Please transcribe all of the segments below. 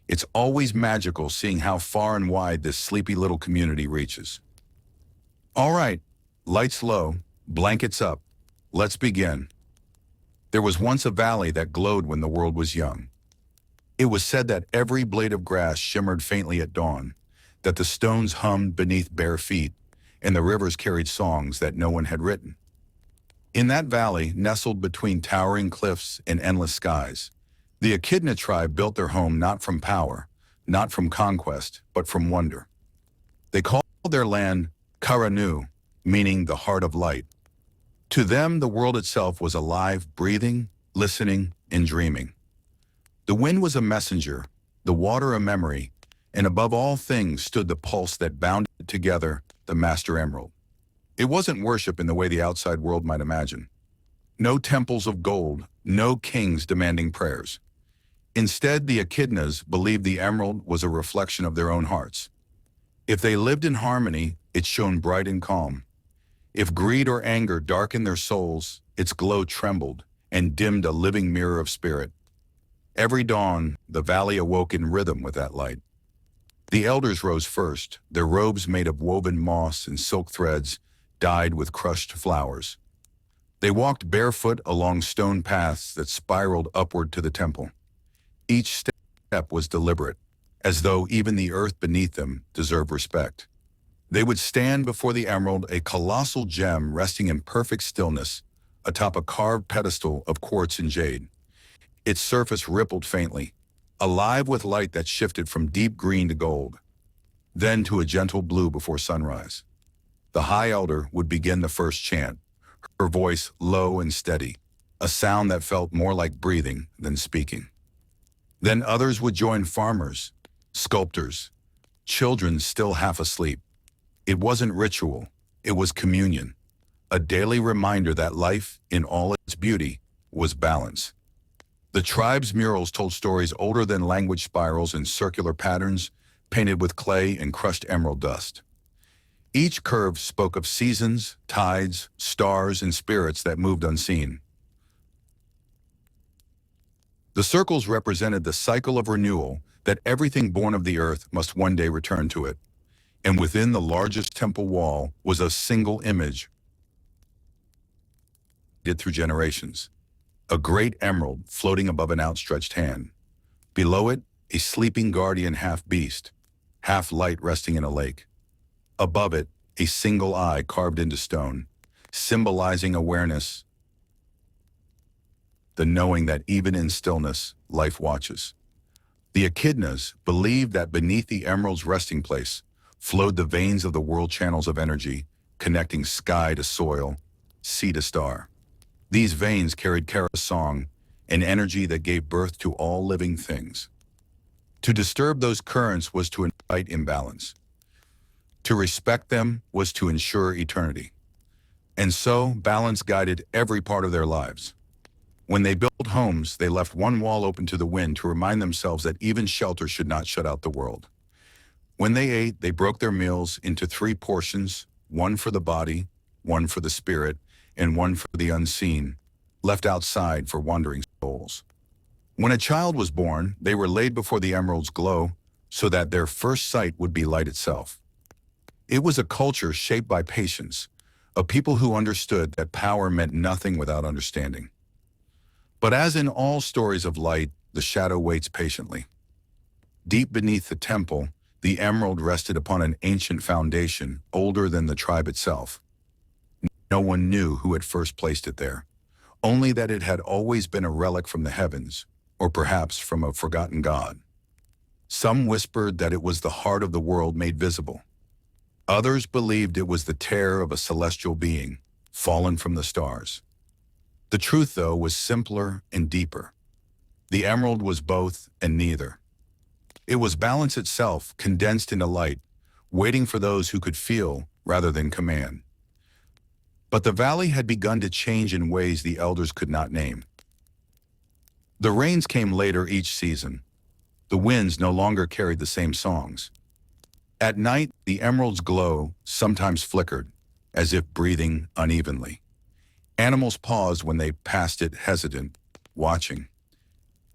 It's always magical seeing how far and wide this sleepy little community reaches. All right, lights low, blankets up. Let's begin. There was once a valley that glowed when the world was young. It was said that every blade of grass shimmered faintly at dawn, that the stones hummed beneath bare feet, and the rivers carried songs that no one had written. In that valley, nestled between towering cliffs and endless skies, the Echidna tribe built their home not from power, not from conquest, but from wonder. They called their land Karanu, meaning the heart of light. To them, the world itself was alive, breathing, listening, and dreaming. The wind was a messenger, the water a memory, and above all things stood the pulse that bound it together, the Master Emerald. It wasn't worship in the way the outside world might imagine. No temples of gold, no kings demanding prayers. Instead, the Echidnas believed the emerald was a reflection of their own hearts. If they lived in harmony, it shone bright and calm. If greed or anger darkened their souls, its glow trembled and dimmed a living mirror of spirit. Every dawn, the valley awoke in rhythm with that light. The elders rose first, their robes made of woven moss and silk threads dyed with crushed flowers. They walked barefoot along stone paths that spiraled upward to the temple. Each step was deliberate, as though even the earth beneath them deserved respect. They would stand before the emerald, a colossal gem resting in perfect stillness atop a carved pedestal of quartz and jade. Its surface rippled faintly, alive with light that shifted from deep green to gold, then to a gentle blue before sunrise. The High Elder would begin the first chant, her voice low and steady, a sound that felt more like breathing than speaking. Then others would join, farmers, sculptors, children still half asleep. It wasn't ritual, it was communion, a daily reminder that life, in all its beauty, was balance. The tribe's murals told stories older than language spirals in circular patterns, painted with clay and crushed emerald dust. Each curve spoke of seasons, tides, stars, and spirits that moved unseen. The circles represented the cycle of renewal, that everything born of the earth must one day return to it. And within the largest temple wall was a single image, did through generations. A great emerald floating above an outstretched hand. Below it, a sleeping guardian half-beast, half-light resting in a lake. Above it, a single eye carved into stone, symbolizing awareness, the knowing that even in stillness, life watches. The Echidnas believed that beneath the emerald's resting place flowed the veins of the world channels of energy, connecting sky to soil, sea to star. These veins carried Kara's song, an energy that gave birth to all living things. To disturb those currents was to invite imbalance. To respect them was to ensure eternity. And so, balance guided every part of their lives. When they built homes, they left one wall open to the wind to remind themselves that even shelter should not shut out the world. When they ate, they broke their meals into 3 portions, one for the body, one for the spirit, and one for the unseen, left outside for wandering souls. When a child was born, they were laid before the emerald's glow so that their first sight would be light itself. It was a culture shaped by patience, a people who understood that power meant nothing without understanding. But as in all stories of light, the shadow waits patiently. Deep beneath the temple, the emerald rested upon an ancient foundation, older than the tribe itself. No one knew who had first placed it there, only that it had always been a relic from the heavens, or perhaps from a forgotten god. Some whispered that it was the heart of the world made visible. Others believed it was the terror of a celestial being, fallen from the stars. The truth, though, was simpler and deeper. The emerald was both and neither. It was balance itself, condensed into light, waiting for those who could feel rather than command. But the valley had begun to change in ways the elders could not name. The rains came later each season. The winds no longer carried the same songs. At night, the emerald's glow sometimes flickered, as if breathing unevenly. Animals paused when they passed it, hesitant, watching.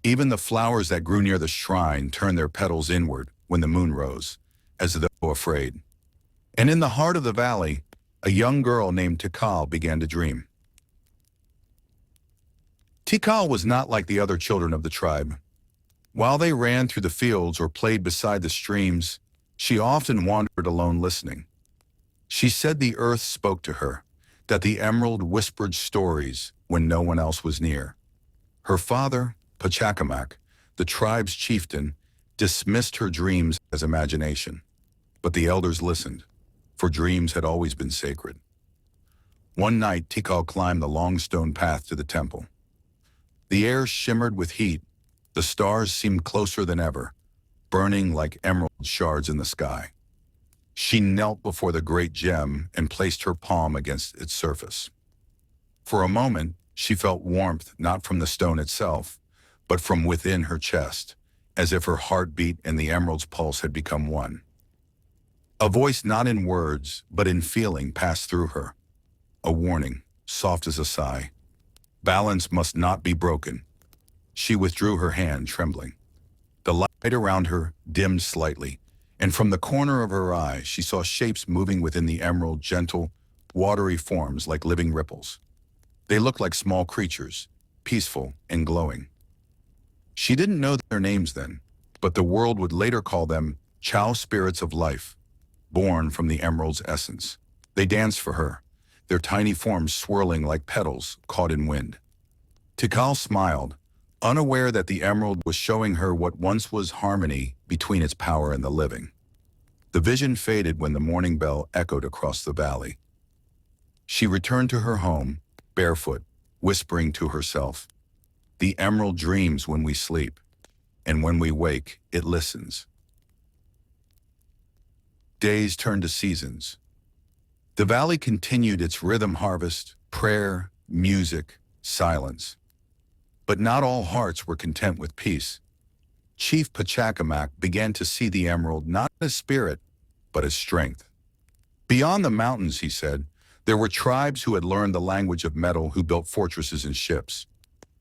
Even the flowers that grew near the shrine turned their petals inward when the moon rose, as though afraid. And in the heart of the valley, a young girl named Tikal began to dream. Tikal was not like the other children of the tribe. While they ran through the fields or played beside the streams, she often wandered alone listening. She said the earth spoke to her, that the emerald whispered stories when no one else was near. Her father, Pachacamac, the tribe's chieftain, dismissed her dreams as imagination. But the elders listened, for dreams had always been sacred. One night, Tikal climbed the long stone path to the temple. The air shimmered with heat. The stars seemed closer than ever, burning like emerald shards in the sky. She knelt before the great gem and placed her palm against its surface. For a moment, she felt warmth not from the stone itself, but from within her chest, as if her heartbeat and the emerald's pulse had become one. A voice not in words, but in feeling passed through her. A warning, soft as a sigh. Balance must not be broken. She withdrew her hand, trembling. The light around her dimmed slightly, and from the corner of her eye she saw shapes moving within the emerald, gentle, watery forms like living ripples. They looked like small creatures, peaceful and glowing. She didn't know their names then, but the world would later call them Chow spirits of life, born from the emerald's essence. They danced for her, their tiny forms swirling like petals caught in wind. Tikal smiled, unaware that the emerald was showing her what once was harmony between its power and the living. The vision faded when the morning bell echoed across the valley. She returned to her home, barefoot, whispering to herself, "The emerald dreams when we sleep, and when we wake, it listens." Days turned to seasons. The valley continued its rhythm harvest, prayer, music, silence. But not all hearts were content with peace. Chief Pachacamac began to see the emerald not as spirit, but as strength. Beyond the mountains, he said, there were tribes who had learned the language of metal, who built fortresses and ships,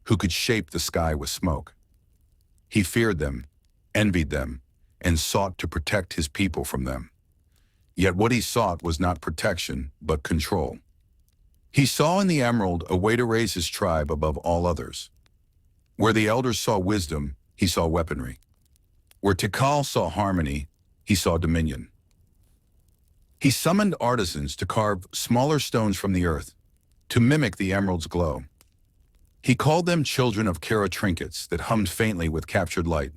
who could shape the sky with smoke. He feared them, envied them, and sought to protect his people from them. Yet what he sought was not protection, but control. He saw in the emerald a way to raise his tribe above all others. Where the elders saw wisdom, he saw weaponry. Where Tikal saw harmony, he saw dominion. He summoned artisans to carve smaller stones from the earth, to mimic the emerald's glow. He called them children of Kara trinkets that hummed faintly with captured light.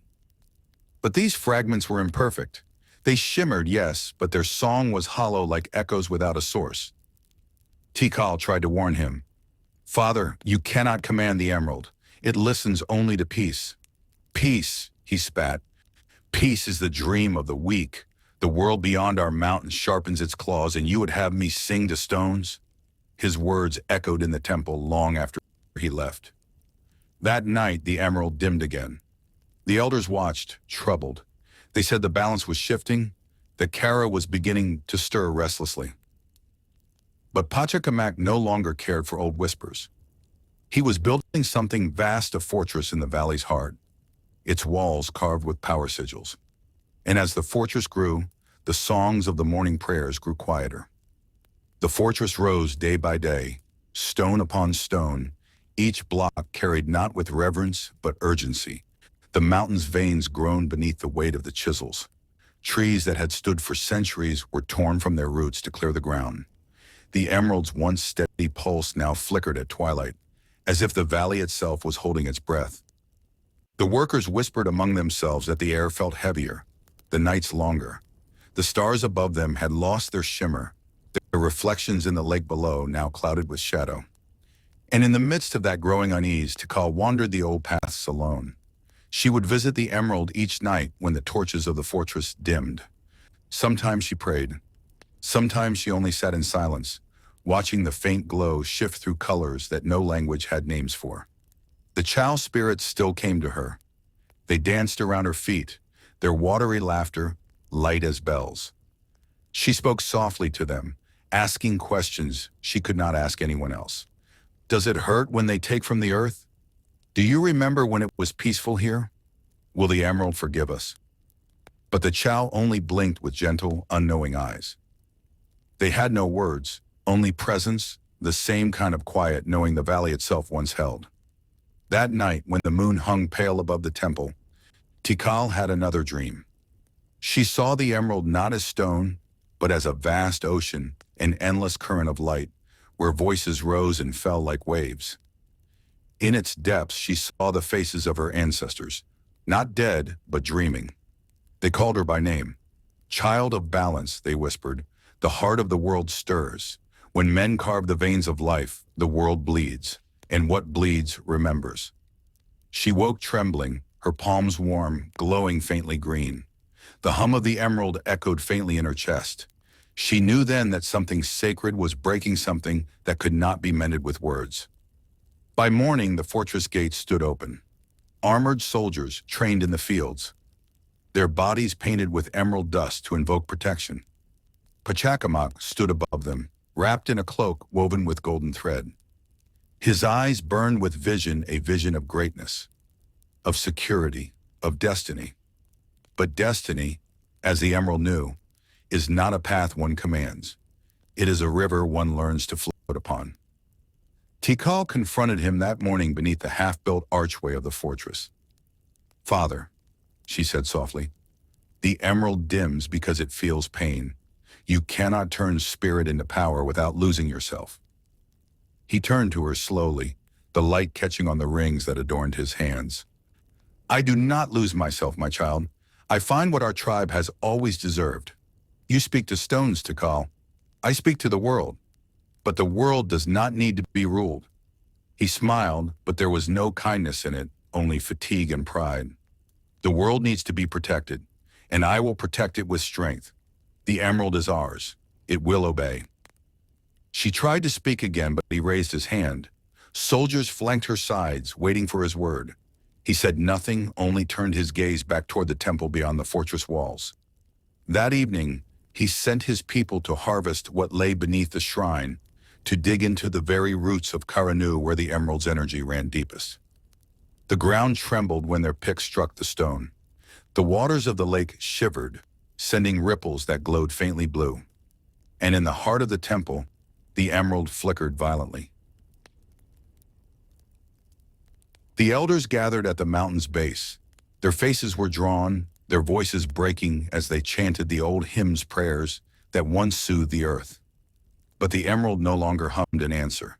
But these fragments were imperfect. They shimmered, yes, but their song was hollow like echoes without a source. Tikal tried to warn him. "Father, you cannot command the emerald. It listens only to peace." "Peace," he spat. "Peace is the dream of the weak. The world beyond our mountains sharpens its claws, and you would have me sing to stones?" His words echoed in the temple long after he left. That night, the emerald dimmed again. The elders watched, troubled. They said the balance was shifting, that Kara was beginning to stir restlessly. But Pachacamac no longer cared for old whispers. He was building something vast, a fortress in the valley's heart, its walls carved with power sigils. And as the fortress grew, the songs of the morning prayers grew quieter. The fortress rose day by day, stone upon stone. Each block carried not with reverence, but urgency. The mountain's veins groaned beneath the weight of the chisels. Trees that had stood for centuries were torn from their roots to clear the ground. The emerald's once steady pulse now flickered at twilight, as if the valley itself was holding its breath. The workers whispered among themselves that the air felt heavier, the nights longer. The stars above them had lost their shimmer, their reflections in the lake below now clouded with shadow. And in the midst of that growing unease, Tikal wandered the old paths alone. She would visit the emerald each night when the torches of the fortress dimmed. Sometimes she prayed. Sometimes she only sat in silence, watching the faint glow shift through colors that no language had names for. The Chow spirits still came to her. They danced around her feet, their watery laughter light as bells. She spoke softly to them, asking questions she could not ask anyone else. "Does it hurt when they take from the earth?" Do you remember when it was peaceful here? Will the emerald forgive us? But the Chow only blinked with gentle, unknowing eyes. They had no words, only presence, the same kind of quiet knowing the valley itself once held. That night, when the moon hung pale above the temple, Tikal had another dream. She saw the emerald not as stone, but as a vast ocean, an endless current of light, where voices rose and fell like waves. In its depths, she saw the faces of her ancestors, not dead, but dreaming. They called her by name. Child of balance, they whispered, the heart of the world stirs. When men carve the veins of life, the world bleeds, and what bleeds remembers. She woke trembling, her palms warm, glowing faintly green. The hum of the emerald echoed faintly in her chest. She knew then that something sacred was breaking something that could not be mended with words. By morning, the fortress gates stood open. Armored soldiers trained in the fields, their bodies painted with emerald dust to invoke protection. Pachacamac stood above them, wrapped in a cloak woven with golden thread. His eyes burned with vision, a vision of greatness, of security, of destiny. But destiny, as the emerald knew, is not a path one commands. It is a river one learns to float upon. Tikal confronted him that morning beneath the half-built archway of the fortress. "Father," she said softly, "the emerald dims because it feels pain. You cannot turn spirit into power without losing yourself." He turned to her slowly, the light catching on the rings that adorned his hands. "I do not lose myself, my child. I find what our tribe has always deserved. You speak to stones, Tikal. I speak to the world. But the world does not need to be ruled." He smiled, but there was no kindness in it, only fatigue and pride. "The world needs to be protected, and I will protect it with strength. The emerald is ours. It will obey." She tried to speak again, but he raised his hand. Soldiers flanked her sides, waiting for his word. He said nothing, only turned his gaze back toward the temple beyond the fortress walls. That evening, he sent his people to harvest what lay beneath the shrine, to dig into the very roots of Karanu where the emerald's energy ran deepest. The ground trembled when their picks struck the stone. The waters of the lake shivered, sending ripples that glowed faintly blue. And in the heart of the temple, the emerald flickered violently. The elders gathered at the mountain's base. Their faces were drawn, their voices breaking as they chanted the old hymn's prayers that once soothed the earth. But the emerald no longer hummed an answer.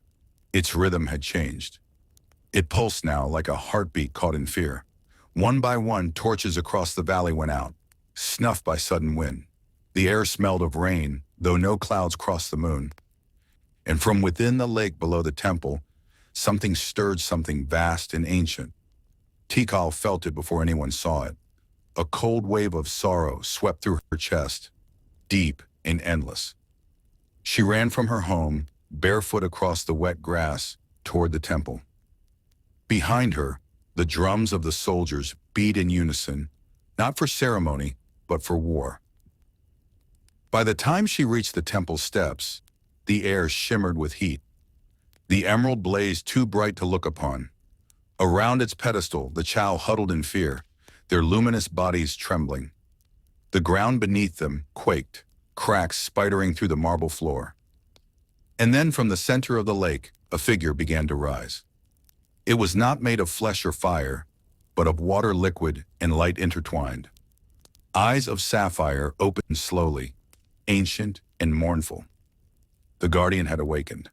Its rhythm had changed. It pulsed now like a heartbeat caught in fear. One by one, torches across the valley went out, snuffed by sudden wind. The air smelled of rain, though no clouds crossed the moon. And from within the lake below the temple, something stirred, something vast and ancient. Tikal felt it before anyone saw it. A cold wave of sorrow swept through her chest, deep and endless. She ran from her home, barefoot across the wet grass, toward the temple. Behind her, the drums of the soldiers beat in unison, not for ceremony, but for war. By the time she reached the temple steps, the air shimmered with heat. The emerald blazed too bright to look upon. Around its pedestal, the Chow huddled in fear, their luminous bodies trembling. The ground beneath them quaked, cracks spidering through the marble floor. And then from the center of the lake, a figure began to rise. It was not made of flesh or fire, but of water liquid and light intertwined. Eyes of sapphire opened slowly, ancient and mournful. The guardian had awakened.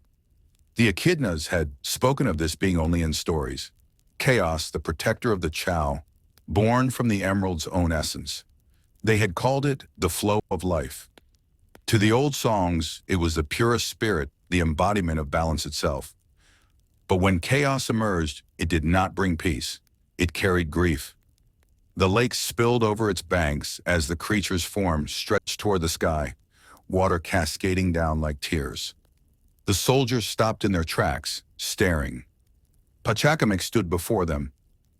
The echidnas had spoken of this being only in stories. Chaos, the protector of the Chow, born from the emerald's own essence. They had called it the flow of life. To the old songs, it was the purest spirit, the embodiment of balance itself. But when chaos emerged, it did not bring peace. It carried grief. The lake spilled over its banks as the creature's form stretched toward the sky, water cascading down like tears. The soldiers stopped in their tracks, staring. Pachacamac stood before them,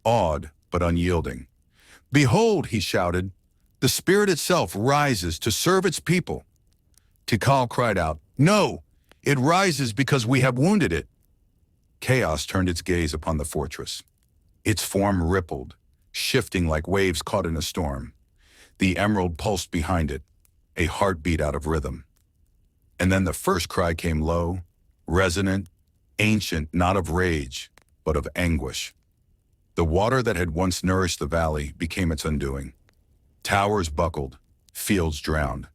awed but unyielding. "Behold," he shouted, "the spirit itself rises to serve its people." Tikal cried out, "No, it rises because we have wounded it." Chaos turned its gaze upon the fortress. Its form rippled, shifting like waves caught in a storm. The emerald pulsed behind it, a heartbeat out of rhythm. And then the first cry came low, resonant, ancient, not of rage, but of anguish. The water that had once nourished the valley became its undoing. Towers buckled, fields drowned.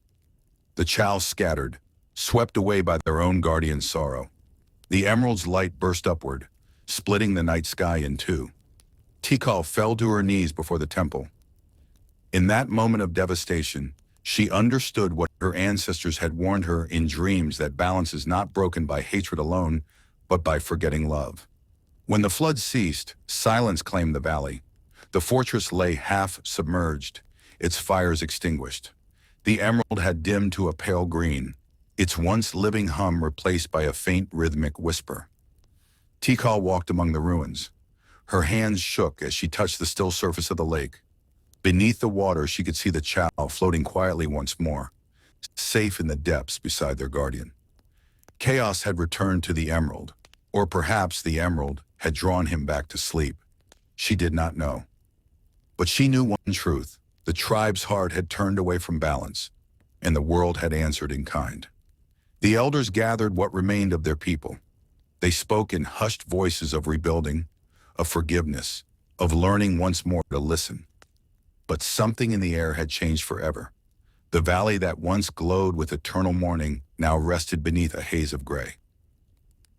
The chows scattered, swept away by their own guardian sorrow. The emerald's light burst upward, splitting the night sky in two. Tikal fell to her knees before the temple. In that moment of devastation, she understood what her ancestors had warned her in dreams, that balance is not broken by hatred alone, but by forgetting love. When the flood ceased, silence claimed the valley. The fortress lay half submerged, its fires extinguished. The emerald had dimmed to a pale green, its once living hum replaced by a faint rhythmic whisper. Tikal walked among the ruins. Her hands shook as she touched the still surface of the lake. Beneath the water, she could see the chow floating quietly once more, safe in the depths beside their guardian. Chaos had returned to the emerald, or perhaps the emerald had drawn him back to sleep. She did not know. But she knew one truth: the tribe's heart had turned away from balance, and the world had answered in kind. The elders gathered what remained of their people. They spoke in hushed voices of rebuilding, of forgiveness, of learning once more to listen. But something in the air had changed forever. The valley that once glowed with eternal morning now rested beneath a haze of gray.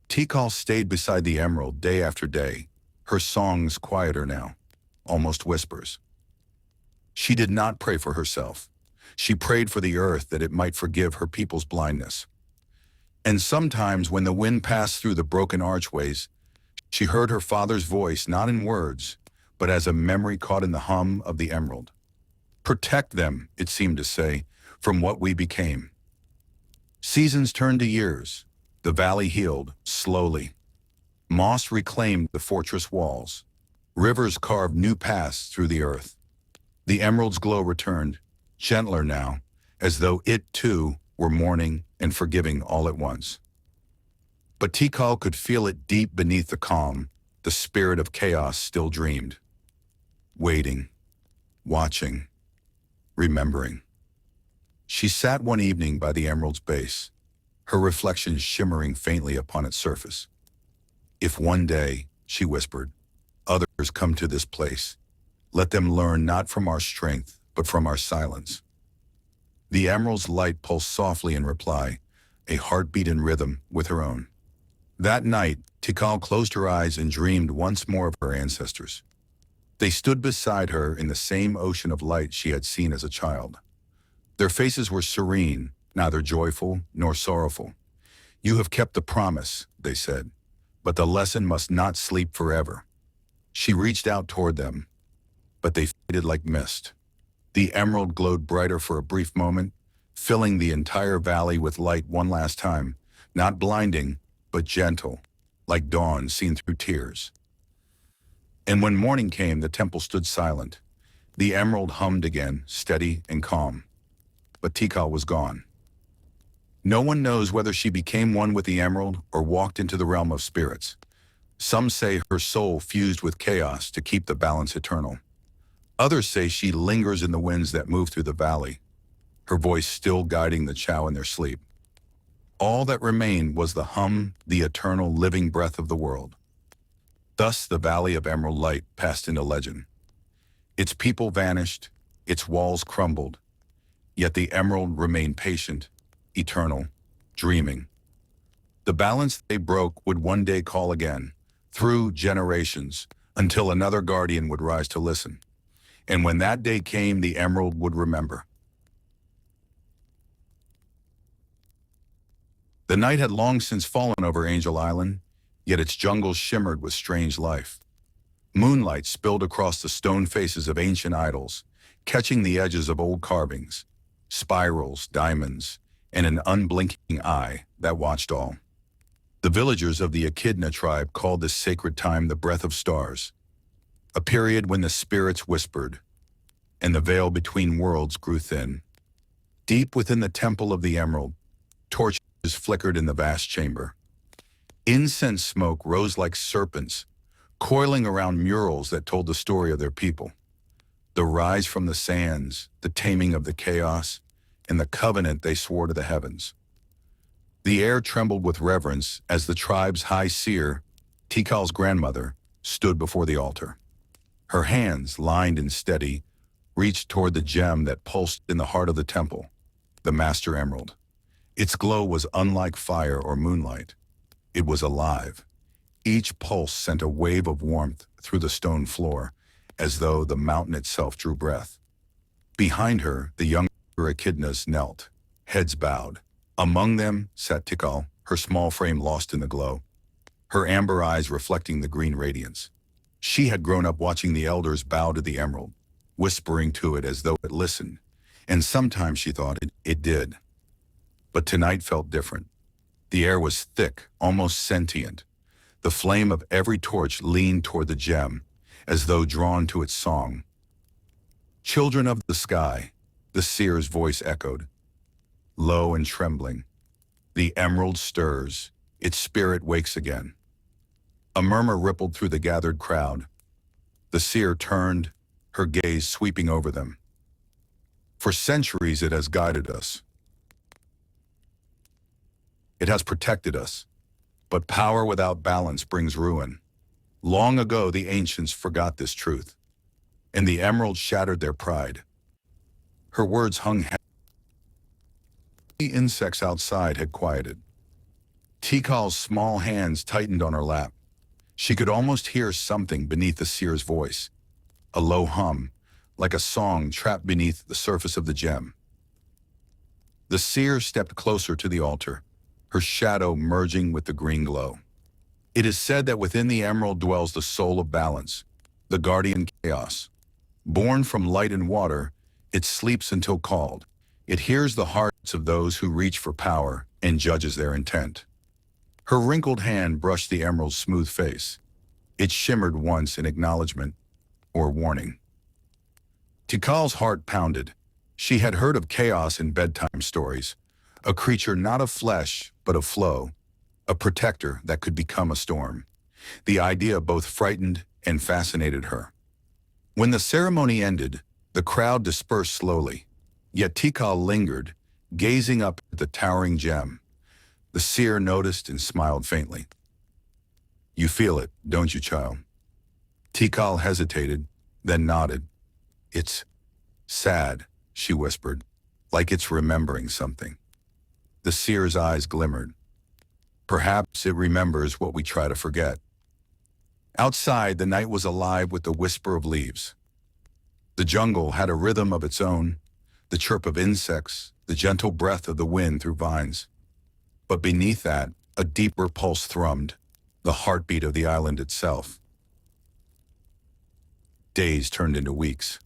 Tikal stayed beside the emerald day after day, her songs quieter now, almost whispers. She did not pray for herself. She prayed for the earth, that it might forgive her people's blindness. And sometimes when the wind passed through the broken archways, she heard her father's voice, not in words, but as a memory caught in the hum of the emerald. Protect them, it seemed to say, from what we became. Seasons turned to years. The valley healed, slowly. Moss reclaimed the fortress walls. Rivers carved new paths through the earth. The emerald's glow returned, gentler now, as though it too were mourning and forgiving all at once. But Tikal could feel it deep beneath the calm. The spirit of chaos still dreamed. Waiting, watching, remembering. She sat one evening by the emerald's base, her reflection shimmering faintly upon its surface. If one day, she whispered, others come to this place, let them learn not from our strength, but from our silence. The emerald's light pulsed softly in reply, a heartbeat in rhythm with her own. That night, Tikal closed her eyes and dreamed once more of her ancestors. They stood beside her in the same ocean of light she had seen as a child. Their faces were serene, neither joyful nor sorrowful. You have kept the promise, they said, but the lesson must not sleep forever. She reached out toward them, but they faded like mist. The emerald glowed brighter for a brief moment, filling the entire valley with light one last time, not blinding, but gentle, like dawn seen through tears. And when morning came, the temple stood silent. The emerald hummed again, steady and calm. But Tikal was gone. No one knows whether she became one with the emerald or walked into the realm of spirits. Some say her soul fused with chaos to keep the balance eternal. Others say she lingers in the winds that move through the valley, her voice still guiding the chow in their sleep. All that remained was the hum, the eternal living breath of the world. Thus the Valley of Emerald Light passed into legend. Its people vanished, its walls crumbled, yet the emerald remained patient, eternal, dreaming. The balance they broke would one day call again, through generations, until another guardian would rise to listen. And when that day came, the emerald would remember. The night had long since fallen over Angel Island, yet its jungles shimmered with strange life. Moonlight spilled across the stone faces of ancient idols, catching the edges of old carvings, spirals, diamonds, and an unblinking eye that watched all. The villagers of the Echidna tribe called this sacred time the breath of stars, a period when the spirits whispered, and the veil between worlds grew thin. Deep within the temple of the emerald, torches flickered in the vast chamber. Incense smoke rose like serpents, coiling around murals that told the story of their people. The rise from the sands, the taming of the chaos, and the covenant they swore to the heavens. The air trembled with reverence as the tribe's high seer, Tikal's grandmother, stood before the altar. Her hands, lined and steady, reached toward the gem that pulsed in the heart of the temple, the Master Emerald. Its glow was unlike fire or moonlight. It was alive. Each pulse sent a wave of warmth through the stone floor, as though the mountain itself drew breath. Behind her, the younger echidnas knelt, heads bowed. Among them sat Tikal, her small frame lost in the glow, her amber eyes reflecting the green radiance. She had grown up watching the elders bow to the emerald, whispering to it as though it listened, and sometimes she thought it did. But tonight felt different. The air was thick, almost sentient. The flame of every torch leaned toward the gem, as though drawn to its song. "Children of the sky," the seer's voice echoed, low and trembling. "The emerald stirs, its spirit wakes again." A murmur rippled through the gathered crowd. The seer turned, her gaze sweeping over them. "For centuries it has guided us. It has protected us. But power without balance brings ruin. Long ago the ancients forgot this truth, and the emerald shattered their pride." Her words hung heavy. The insects outside had quieted. Tikal's small hands tightened on her lap. She could almost hear something beneath the seer's voice, a low hum, like a song trapped beneath the surface of the gem. The seer stepped closer to the altar, her shadow merging with the green glow. "It is said that within the emerald dwells the soul of balance, the guardian chaos. Born from light and water, it sleeps until called. It hears the hearts of those who reach for power and judges their intent." Her wrinkled hand brushed the emerald's smooth face. It shimmered once in acknowledgement or warning. Tikal's heart pounded. She had heard of chaos in bedtime stories, a creature not of flesh but of flow, a protector that could become a storm. The idea both frightened and fascinated her. When the ceremony ended, the crowd dispersed slowly, yet Tikal lingered, gazing up at the towering gem. The seer noticed and smiled faintly. "You feel it, don't you, child?" Tikal hesitated, then nodded. "It's sad," she whispered, "like it's remembering something." The seer's eyes glimmered. "Perhaps it remembers what we try to forget." Outside, the night was alive with the whisper of leaves. The jungle had a rhythm of its own, the chirp of insects, the gentle breath of the wind through vines. But beneath that, a deeper pulse thrummed, the heartbeat of the island itself. Days turned into weeks.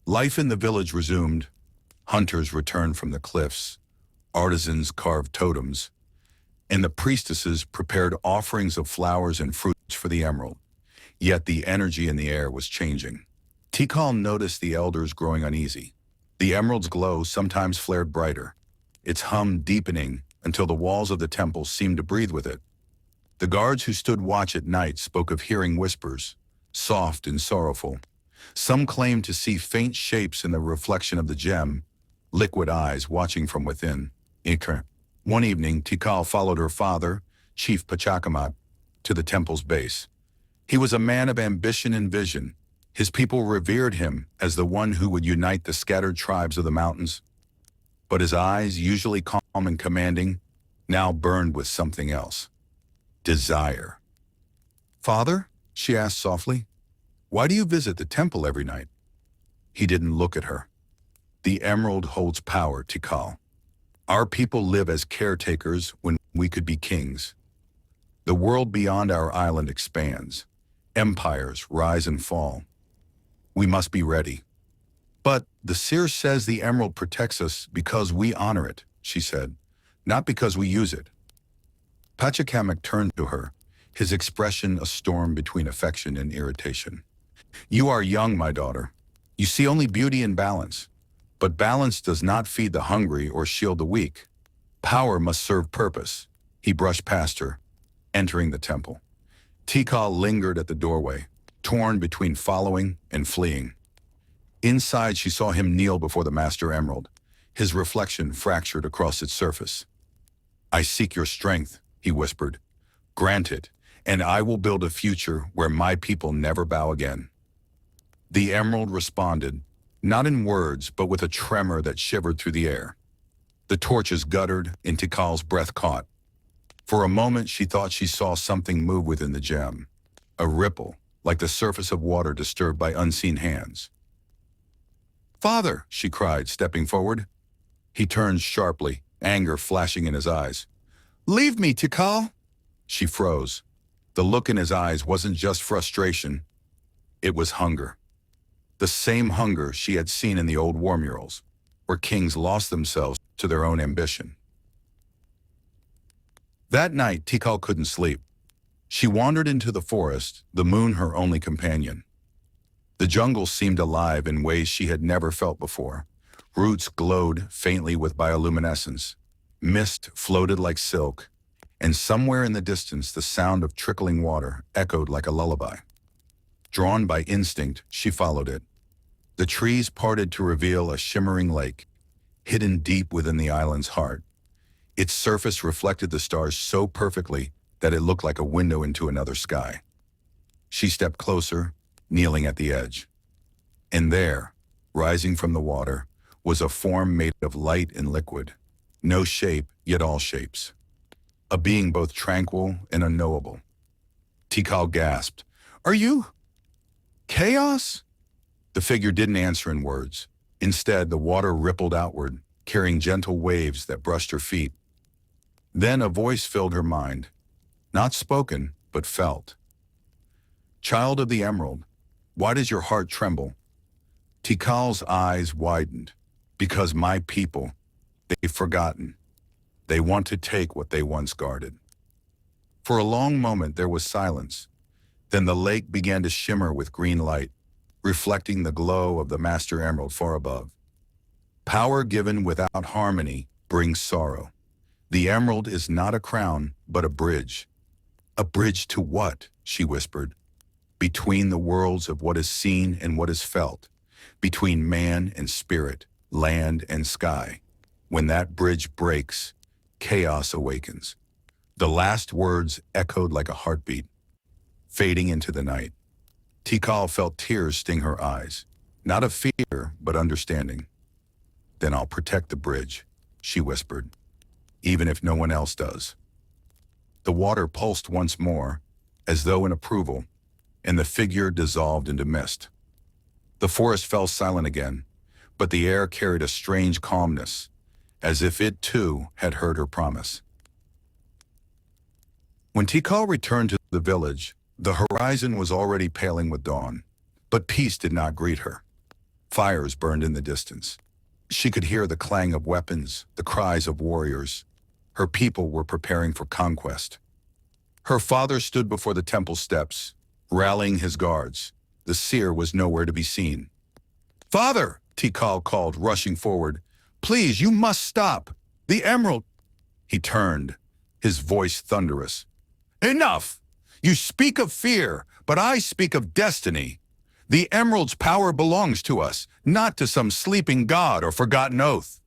Life in the village resumed. Hunters returned from the cliffs, artisans carved totems, and the priestesses prepared offerings of flowers and fruits for the emerald. Yet the energy in the air was changing. Tikal noticed the elders growing uneasy. The emerald's glow sometimes flared brighter, its hum deepening until the walls of the temple seemed to breathe with it. The guards who stood watch at night spoke of hearing whispers, soft and sorrowful. Some claimed to see faint shapes in the reflection of the gem, liquid eyes watching from within. One evening, Tikal followed her father, Chief Pachakamat, to the temple's base. He was a man of ambition and vision. His people revered him as the one who would unite the scattered tribes of the mountains. But his eyes, usually calm and commanding, now burned with something else. Desire. "Father," she asked softly, "why do you visit the temple every night?" He didn't look at her. "The emerald holds power, Tikal. Our people live as caretakers when we could be kings. The world beyond our island expands. Empires rise and fall. We must be ready." "But the seer says the emerald protects us because we honor it," she said, "not because we use it." Pachacamac turned to her, his expression a storm between affection and irritation. "You are young, my daughter. You see only beauty and balance. But balance does not feed the hungry or shield the weak. Power must serve purpose." He brushed past her, entering the temple. Tikal lingered at the doorway, torn between following and fleeing. Inside, she saw him kneel before the Master Emerald, his reflection fractured across its surface. "I seek your strength," he whispered. "Grant it, and I will build a future where my people never bow again." The Emerald responded, not in words, but with a tremor that shivered through the air. The torches guttered, and Tikal's breath caught. For a moment, she thought she saw something move within the gem, a ripple, like the surface of water disturbed by unseen hands. "Father!" she cried, stepping forward. He turned sharply, anger flashing in his eyes. "Leave me, Tikal!" She froze. The look in his eyes wasn't just frustration, it was hunger. The same hunger she had seen in the old war murals, where kings lost themselves to their own ambition. That night, Tikal couldn't sleep. She wandered into the forest, the moon her only companion. The jungle seemed alive in ways she had never felt before. Roots glowed faintly with bioluminescence. Mist floated like silk, and somewhere in the distance the sound of trickling water echoed like a lullaby. Drawn by instinct, she followed it. The trees parted to reveal a shimmering lake, hidden deep within the island's heart. Its surface reflected the stars so perfectly that it looked like a window into another sky. She stepped closer, kneeling at the edge. And there, rising from the water, was a form made of light and liquid. No shape, yet all shapes. A being both tranquil and unknowable. Tikal gasped, "Are you chaos?" The figure didn't answer in words. Instead, the water rippled outward, carrying gentle waves that brushed her feet. Then a voice filled her mind, not spoken, but felt. "Child of the Emerald, why does your heart tremble?" Tikal's eyes widened. "Because my people, they've forgotten. They want to take what they once guarded." For a long moment there was silence. Then the lake began to shimmer with green light, reflecting the glow of the Master Emerald far above. Power given without harmony brings sorrow. The emerald is not a crown, but a bridge. "A bridge to what?" she whispered. "Between the worlds of what is seen and what is felt. Between man and spirit, land and sky. When that bridge breaks, chaos awakens." The last words echoed like a heartbeat, fading into the night. Tikal felt tears sting her eyes, not of fear, but understanding. "Then I'll protect the bridge," she whispered, "even if no one else does." The water pulsed once more, as though in approval, and the figure dissolved into mist. The forest fell silent again, but the air carried a strange calmness, as if it too had heard her promise. When Tikal returned to the village, the horizon was already paling with dawn, but peace did not greet her. Fires burned in the distance. She could hear the clang of weapons, the cries of warriors. Her people were preparing for conquest. Her father stood before the temple steps, rallying his guards. The seer was nowhere to be seen. "Father!" Tikal called, rushing forward. "Please, you must stop! The emerald—" He turned, his voice thunderous. "Enough! You speak of fear, but I speak of destiny. The emerald's power belongs to us, not to some sleeping god or forgotten oath."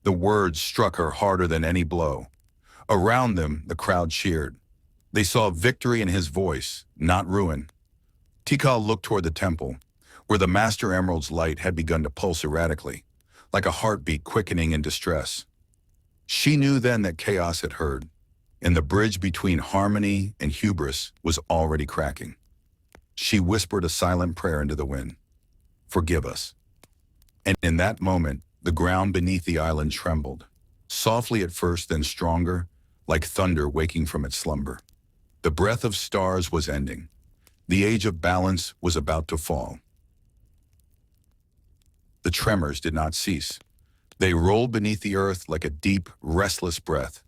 The words struck her harder than any blow. Around them, the crowd cheered. They saw victory in his voice, not ruin. Tikal looked toward the temple, where the Master Emerald's light had begun to pulse erratically, like a heartbeat quickening in distress. She knew then that chaos had heard, and the bridge between harmony and hubris was already cracking. She whispered a silent prayer into the wind. "Forgive us." And in that moment, the ground beneath the island trembled, softly at first, then stronger, like thunder waking from its slumber. The breath of stars was ending. The age of balance was about to fall. The tremors did not cease. They rolled beneath the earth like a deep, restless breath.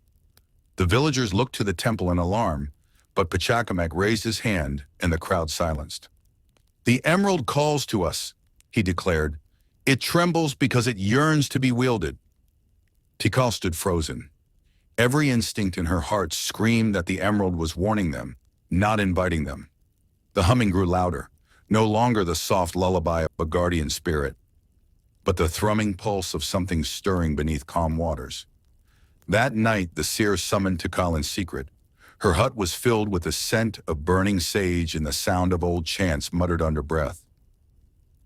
The villagers looked to the temple in alarm, but Pachacamac raised his hand and the crowd silenced. "The emerald calls to us," he declared. "It trembles because it yearns to be wielded." Tikal stood frozen. Every instinct in her heart screamed that the emerald was warning them, not inviting them. The humming grew louder, no longer the soft lullaby of a guardian spirit, but the thrumming pulse of something stirring beneath calm waters. That night, the seer summoned Tikal in secret. Her hut was filled with the scent of burning sage and the sound of old chants muttered under breath.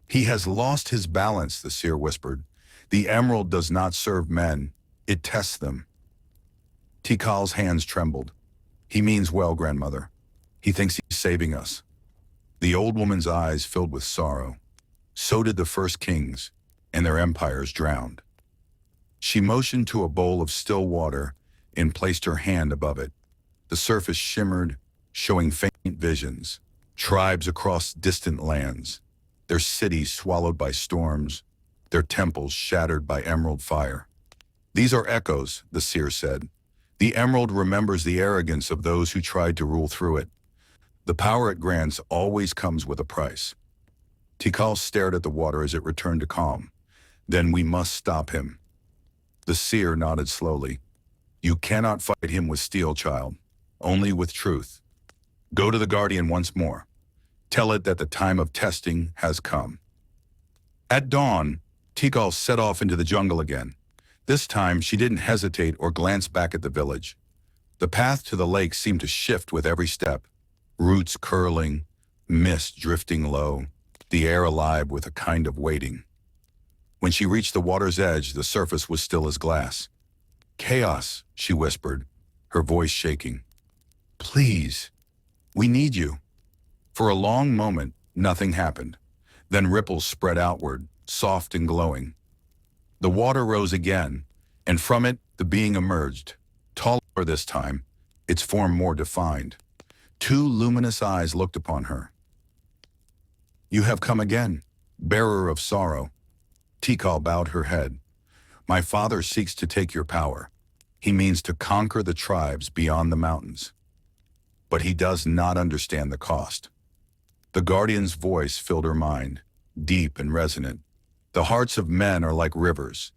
"He has lost his balance," the seer whispered. "The emerald does not serve men, it tests them." Tikal's hands trembled. "He means well, grandmother. He thinks he's saving us." The old woman's eyes filled with sorrow. So did the first kings, and their empires drowned. She motioned to a bowl of still water and placed her hand above it. The surface shimmered, showing faint visions. Tribes across distant lands, their cities swallowed by storms, their temples shattered by emerald fire. "These are echoes," the seer said. "The emerald remembers the arrogance of those who tried to rule through it. The power it grants always comes with a price." Tikal stared at the water as it returned to calm. "Then we must stop him." The seer nodded slowly. "You cannot fight him with steel, child, only with truth. Go to the Guardian once more. Tell it that the time of testing has come." At dawn, Tikal set off into the jungle again. This time, she didn't hesitate or glance back at the village. The path to the lake seemed to shift with every step, roots curling, mist drifting low, the air alive with a kind of waiting. When she reached the water's edge, the surface was still as glass. "Chaos," she whispered, her voice shaking. "Please, we need you." For a long moment, nothing happened. Then ripples spread outward, soft and glowing. The water rose again, and from it the being emerged, taller this time, its form more defined. Two luminous eyes looked upon her. "You have come again, bearer of sorrow." Tikal bowed her head. "My father seeks to take your power. He means to conquer the tribes beyond the mountains. But he does not understand the cost." The guardian's voice filled her mind, deep and resonant. "The hearts of men are like rivers.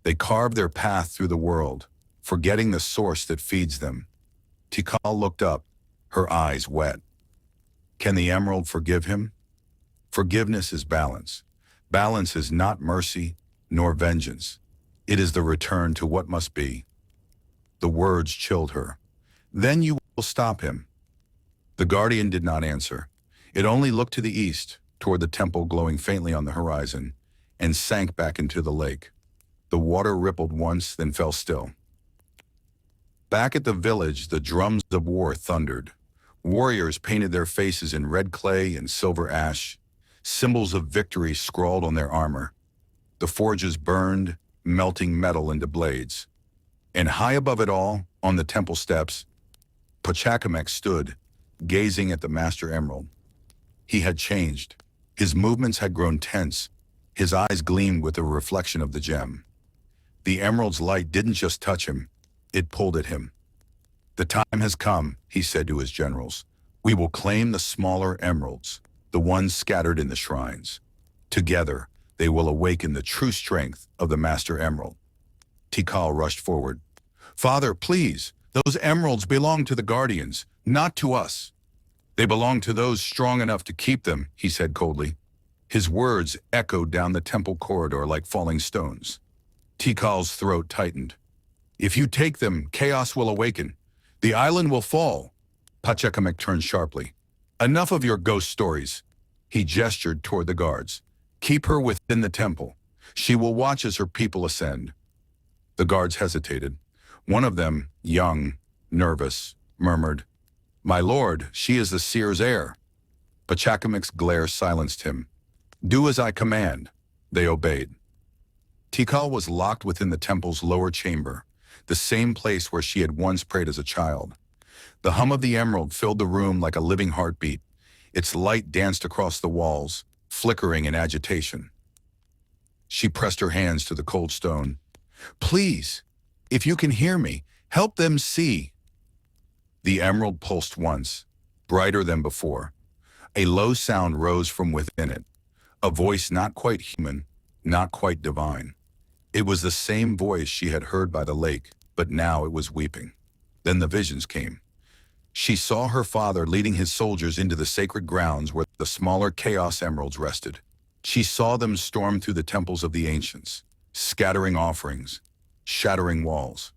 They carve their path through the world, forgetting the source that feeds them." Tikal looked up, her eyes wet. "Can the emerald forgive him?" Forgiveness is balance. Balance is not mercy nor vengeance. It is the return to what must be. The words chilled her. "Then you will stop him." The guardian did not answer. It only looked to the east, toward the temple glowing faintly on the horizon, and sank back into the lake. The water rippled once, then fell still. Back at the village, the drums of war thundered. Warriors painted their faces in red clay and silver ash, symbols of victory scrawled on their armor. The forges burned, melting metal into blades. And high above it all, on the temple steps, Pachacamac stood, gazing at the Master Emerald. He had changed. His movements had grown tense. His eyes gleamed with the reflection of the gem. The emerald's light didn't just touch him, it pulled at him. "The time has come," he said to his generals. "We will claim the smaller emeralds, the ones scattered in the shrines. Together, they will awaken the true strength of the Master Emerald." Tikal rushed forward. "Father, please, those emeralds belong to the guardians, not to us." "They belong to those strong enough to keep them," he said coldly. His words echoed down the temple corridor like falling stones. Tikal's throat tightened. "If you take them, chaos will awaken. The island will fall." Pachacamac turned sharply. "Enough of your ghost stories." He gestured toward the guards. "Keep her within the temple. She will watch as her people ascend." The guards hesitated. One of them, young, nervous, murmured, "My lord, she is the seer's heir." Pachacamac's glare silenced him. "Do as I command." They obeyed. Tikal was locked within the temple's lower chamber, the same place where she had once prayed as a child. The hum of the emerald filled the room like a living heartbeat. Its light danced across the walls, flickering in agitation. She pressed her hands to the cold stone. "Please, if you can hear me, help them see." The emerald pulsed once, brighter than before. A low sound rose from within it, a voice not quite human, not quite divine. It was the same voice she had heard by the lake, but now it was weeping. Then the visions came. She saw her father leading his soldiers into the sacred grounds where the smaller chaos emeralds rested. She saw them storm through the temples of the ancients, scattering offerings, shattering walls.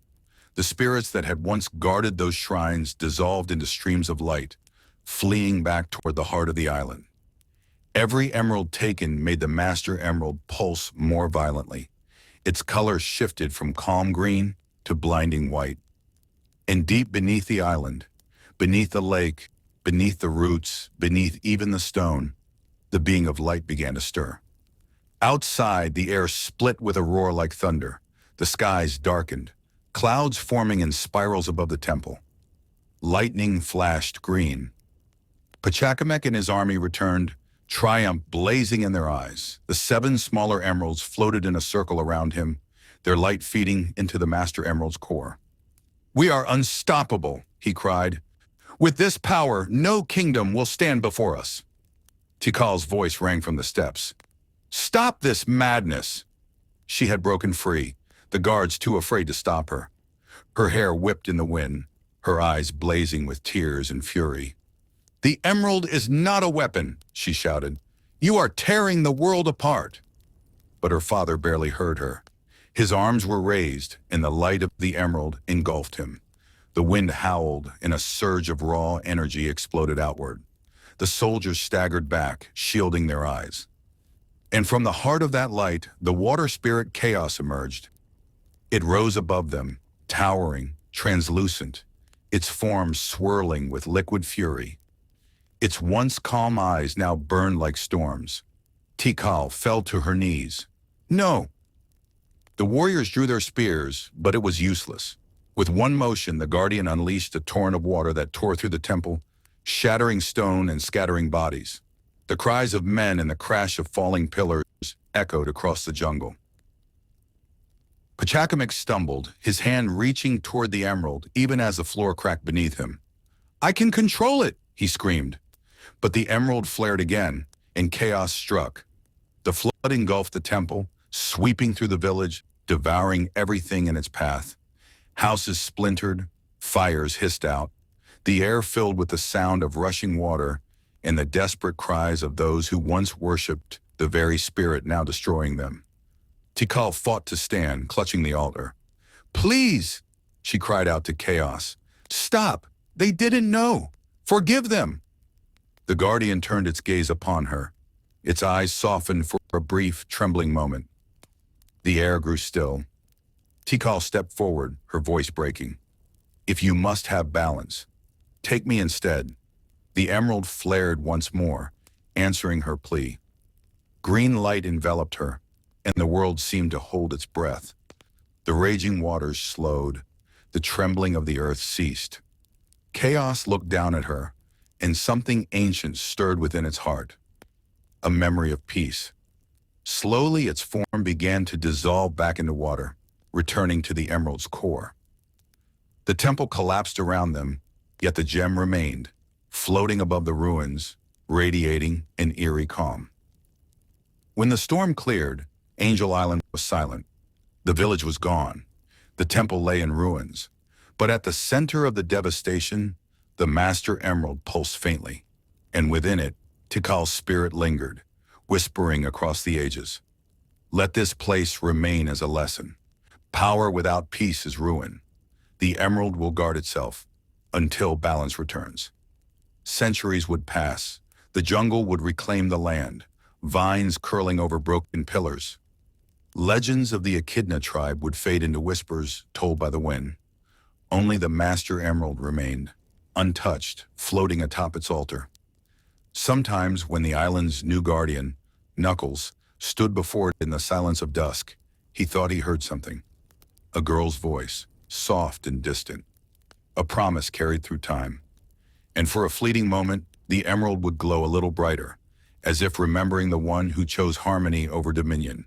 The spirits that had once guarded those shrines dissolved into streams of light, fleeing back toward the heart of the island. Every emerald taken made the master emerald pulse more violently. Its color shifted from calm green to blinding white. And deep beneath the island, beneath the lake, beneath the roots, beneath even the stone, the being of light began to stir. Outside, the air split with a roar like thunder. The skies darkened, clouds forming in spirals above the temple. Lightning flashed green. Pachacamac and his army returned, triumph blazing in their eyes. The 7 smaller emeralds floated in a circle around him, their light feeding into the master emerald's core. "We are unstoppable," he cried. "With this power, no kingdom will stand before us." Tikal's voice rang from the steps. "Stop this madness!" She had broken free, the guards too afraid to stop her. Her hair whipped in the wind, her eyes blazing with tears and fury. "The emerald is not a weapon," she shouted. "You are tearing the world apart." But her father barely heard her. His arms were raised, and the light of the emerald engulfed him. The wind howled, and a surge of raw energy exploded outward. The soldiers staggered back, shielding their eyes. And from the heart of that light, the water spirit Chaos emerged. It rose above them, towering, translucent, its form swirling with liquid fury. Its once calm eyes now burned like storms. Tikal fell to her knees. "No!" The warriors drew their spears, but it was useless. With one motion, the guardian unleashed a torrent of water that tore through the temple, shattering stone and scattering bodies. The cries of men and the crash of falling pillars echoed across the jungle. Pachacamac stumbled, his hand reaching toward the emerald even as the floor cracked beneath him. "I can control it!" he screamed. But the emerald flared again, and chaos struck. The flood engulfed the temple, sweeping through the village, devouring everything in its path. Houses splintered, fires hissed out, the air filled with the sound of rushing water and the desperate cries of those who once worshipped the very spirit now destroying them. Tikal fought to stand, clutching the altar. "Please," she cried out to chaos. "Stop! They didn't know! Forgive them!" The guardian turned its gaze upon her. Its eyes softened for a brief, trembling moment. The air grew still. Tikal stepped forward, her voice breaking. "If you must have balance, take me instead." The emerald flared once more, answering her plea. Green light enveloped her, and the world seemed to hold its breath. The raging waters slowed. The trembling of the earth ceased. Chaos looked down at her, and something ancient stirred within its heart. A memory of peace. Slowly its form began to dissolve back into water, returning to the emerald's core. The temple collapsed around them, yet the gem remained, floating above the ruins, radiating an eerie calm. When the storm cleared, Angel Island was silent. The village was gone. The temple lay in ruins. But at the center of the devastation, the master emerald pulsed faintly, and within it, Tikal's spirit lingered, whispering across the ages. "Let this place remain as a lesson. Power without peace is ruin. The emerald will guard itself until balance returns." Centuries would pass. The jungle would reclaim the land, vines curling over broken pillars. Legends of the Echidna tribe would fade into whispers told by the wind. Only the master emerald remained, untouched, floating atop its altar. Sometimes when the island's new guardian, Knuckles, stood before it in the silence of dusk, he thought he heard something. A girl's voice, soft and distant. A promise carried through time. And for a fleeting moment, the emerald would glow a little brighter, as if remembering the one who chose harmony over dominion.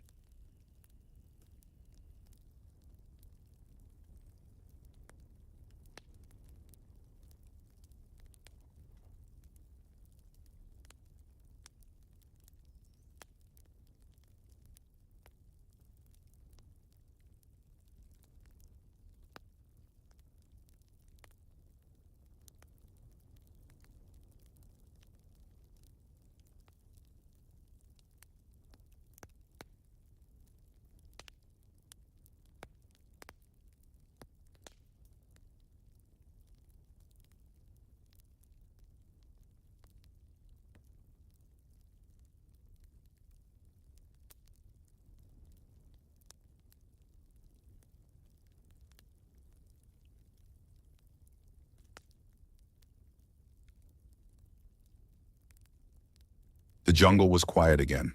The jungle was quiet again.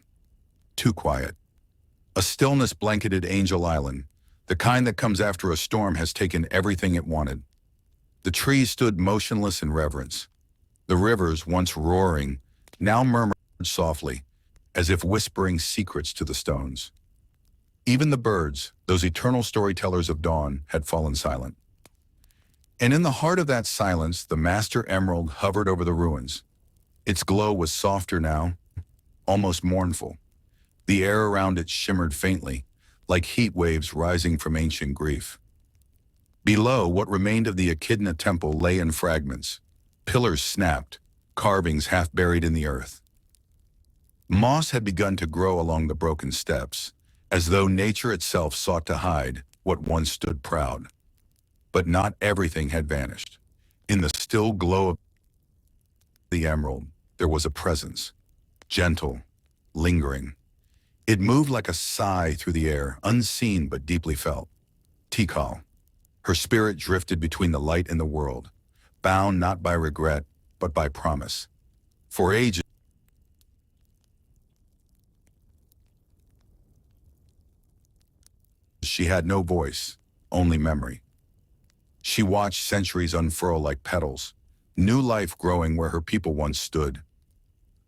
Too quiet. A stillness blanketed Angel Island. The kind that comes after a storm has taken everything it wanted. The trees stood motionless in reverence. The rivers, once roaring, now murmured softly, as if whispering secrets to the stones. Even the birds, those eternal storytellers of dawn, had fallen silent. And in the heart of that silence, the Master Emerald hovered over the ruins. Its glow was softer now, almost mournful. The air around it shimmered faintly, like heat waves rising from ancient grief. Below, what remained of the Echidna temple lay in fragments. Pillars snapped, carvings half buried in the earth. Moss had begun to grow along the broken steps, as though nature itself sought to hide what once stood proud. But not everything had vanished. In the still glow of the emerald, there was a presence, gentle, lingering. It moved like a sigh through the air, unseen but deeply felt. Tikal. Her spirit drifted between the light and the world, bound not by regret, but by promise. For ages, she had no voice, only memory. She watched centuries unfurl like petals, new life growing where her people once stood.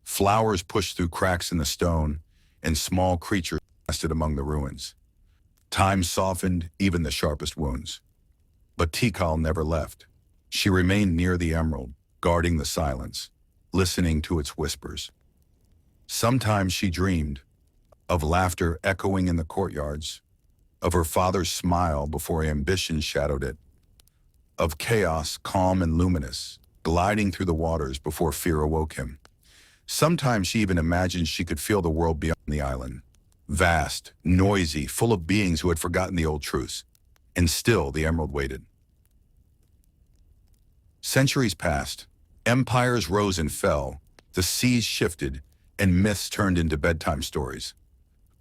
Flowers pushed through cracks in the stone, and small creatures nested among the ruins. Time softened even the sharpest wounds. But Tikal never left. She remained near the emerald, guarding the silence, listening to its whispers. Sometimes she dreamed of laughter echoing in the courtyards, of her father's smile before ambition shadowed it, of chaos calm and luminous, gliding through the waters before fear awoke him. Sometimes she even imagined she could feel the world beyond the island, vast, noisy, full of beings who had forgotten the old truths. And still the emerald waited. Centuries passed, empires rose and fell, the seas shifted, and myths turned into bedtime stories.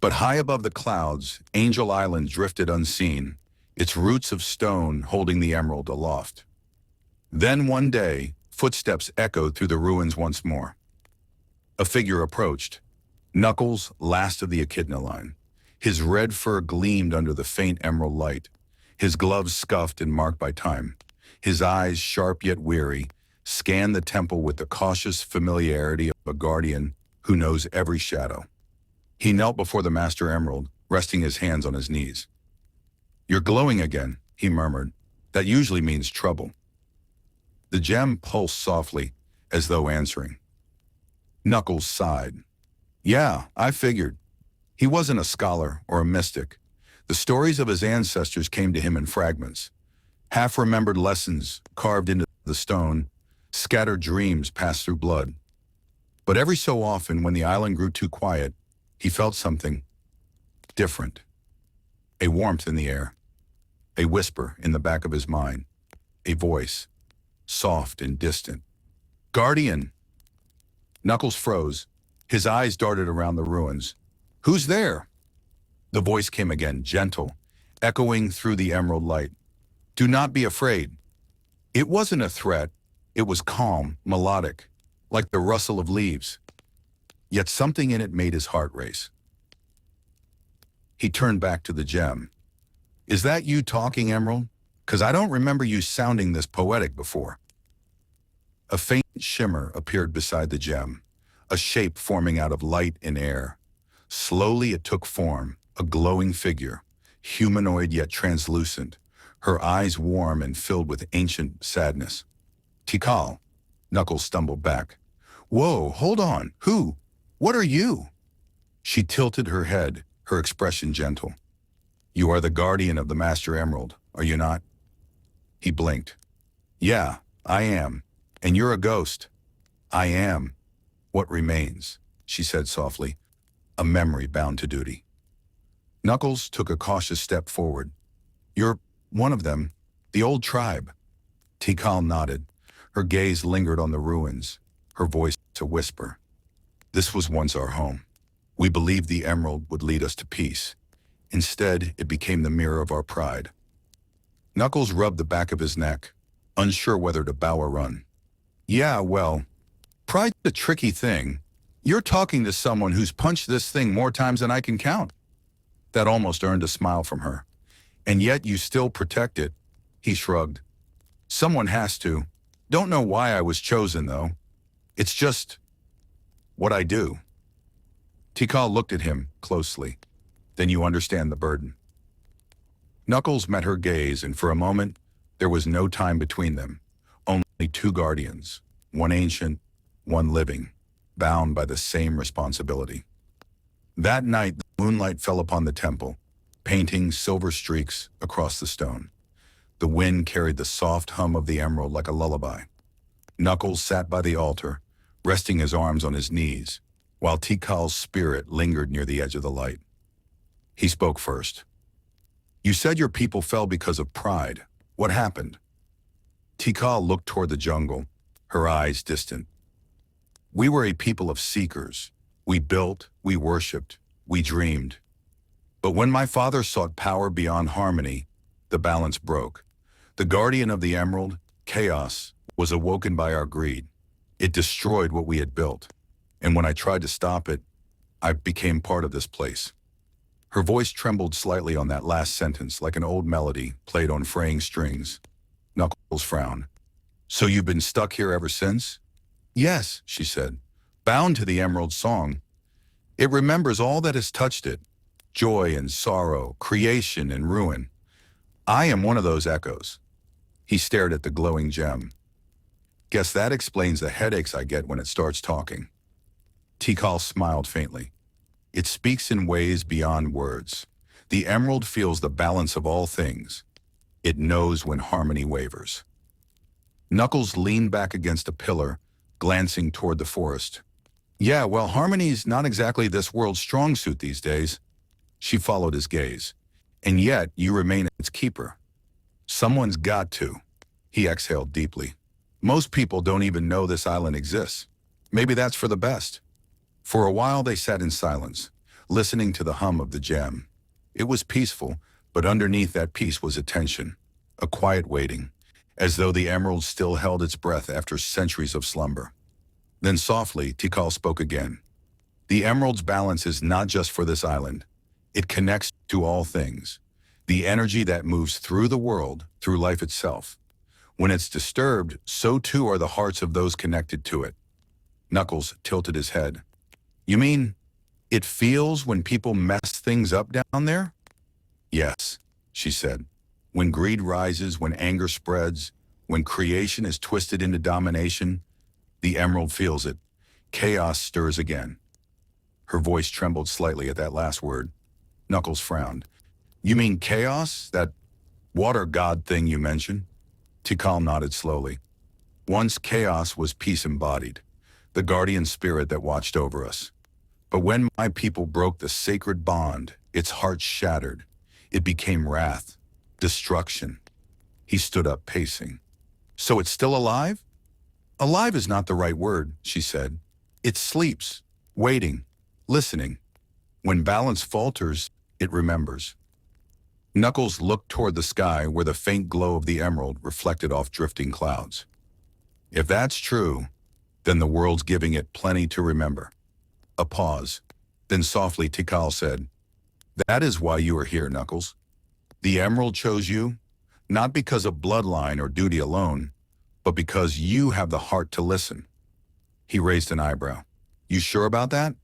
But high above the clouds, Angel Island drifted unseen, its roots of stone holding the emerald aloft. Then one day, footsteps echoed through the ruins once more. A figure approached, Knuckles, last of the Echidna line. His red fur gleamed under the faint emerald light, his gloves scuffed and marked by time. His eyes, sharp yet weary, scanned the temple with the cautious familiarity of a guardian who knows every shadow. He knelt before the Master Emerald, resting his hands on his knees. "You're glowing again," he murmured. "That usually means trouble." The gem pulsed softly, as though answering. Knuckles sighed. "Yeah, I figured." He wasn't a scholar or a mystic. The stories of his ancestors came to him in fragments. Half-remembered lessons carved into the stone, scattered dreams passed through blood. But every so often, when the island grew too quiet, he felt something different. A warmth in the air, a whisper in the back of his mind, a voice, soft and distant. "Guardian!" Knuckles froze. His eyes darted around the ruins. "Who's there?" The voice came again, gentle, echoing through the emerald light. "Do not be afraid." It wasn't a threat. It was calm, melodic, like the rustle of leaves. Yet something in it made his heart race. He turned back to the gem. "Is that you talking, Emerald? 'Cause I don't remember you sounding this poetic before." A faint shimmer appeared beside the gem, a shape forming out of light and air. Slowly it took form, a glowing figure, humanoid yet translucent, her eyes warm and filled with ancient sadness. "Tikal." Knuckles stumbled back. "Whoa, hold on. Who? What are you?" She tilted her head, her expression gentle. "You are the guardian of the Master Emerald, are you not?" He blinked. "Yeah, I am. And you're a ghost." "I am. What remains," she said softly, "a memory bound to duty." Knuckles took a cautious step forward. "You're one of them, the old tribe." Tikal nodded. Her gaze lingered on the ruins, her voice a whisper. "This was once our home. We believed the emerald would lead us to peace. Instead, it became the mirror of our pride." Knuckles rubbed the back of his neck, unsure whether to bow or run. "Yeah, well, pride's a tricky thing. You're talking to someone who's punched this thing more times than I can count. That almost earned a smile from her. And yet you still protect it, he shrugged. Someone has to. Don't know why I was chosen, though. It's just what I do. Tikal looked at him closely. Then you understand the burden. Knuckles met her gaze, and for a moment, there was no time between them. Only two guardians, one ancient, one living, bound by the same responsibility. That night, the moonlight fell upon the temple, painting silver streaks across the stone. The wind carried the soft hum of the emerald like a lullaby. Knuckles sat by the altar, resting his arms on his knees, while Tikal's spirit lingered near the edge of the light. He spoke first. You said your people fell because of pride. What happened? Tikal looked toward the jungle, her eyes distant. We were a people of seekers. We built, we worshipped, we dreamed. But when my father sought power beyond harmony, the balance broke. The guardian of the emerald, Chaos, was awoken by our greed. It destroyed what we had built. And when I tried to stop it, I became part of this place. Her voice trembled slightly on that last sentence, like an old melody played on fraying strings. Knuckles frowned. So you've been stuck here ever since? Yes, she said, bound to the emerald song. It remembers all that has touched it, joy and sorrow, creation and ruin. I am one of those echoes. He stared at the glowing gem. Guess that explains the headaches I get when it starts talking. Tikal smiled faintly. It speaks in ways beyond words. The emerald feels the balance of all things. It knows when harmony wavers. Knuckles leaned back against a pillar, glancing toward the forest. Yeah, well, harmony's not exactly this world's strong suit these days. She followed his gaze. And yet, you remain its keeper. Someone's got to. He exhaled deeply. Most people don't even know this island exists. Maybe that's for the best. For a while they sat in silence, listening to the hum of the gem. It was peaceful, but underneath that peace was a tension, a quiet waiting, as though the emerald still held its breath after centuries of slumber. Then softly, Tikal spoke again. The emerald's balance is not just for this island. It connects to all things. The energy that moves through the world, through life itself. When it's disturbed, so too are the hearts of those connected to it. Knuckles tilted his head. You mean, it feels when people mess things up down there? Yes, she said. When greed rises, when anger spreads, when creation is twisted into domination, the emerald feels it. Chaos stirs again. Her voice trembled slightly at that last word. Knuckles frowned. You mean chaos? That water god thing you mentioned? Tikal nodded slowly. Once chaos was peace embodied, the guardian spirit that watched over us. But when my people broke the sacred bond, its heart shattered. It became wrath, destruction. He stood up, pacing. So it's still alive? Alive is not the right word, she said. It sleeps, waiting, listening. When balance falters, it remembers. Knuckles looked toward the sky where the faint glow of the emerald reflected off drifting clouds. If that's true, then the world's giving it plenty to remember. A pause. Then softly Tikal said, That is why you are here, Knuckles. The emerald chose you, not because of bloodline or duty alone, but because you have the heart to listen. He raised an eyebrow. You sure about that?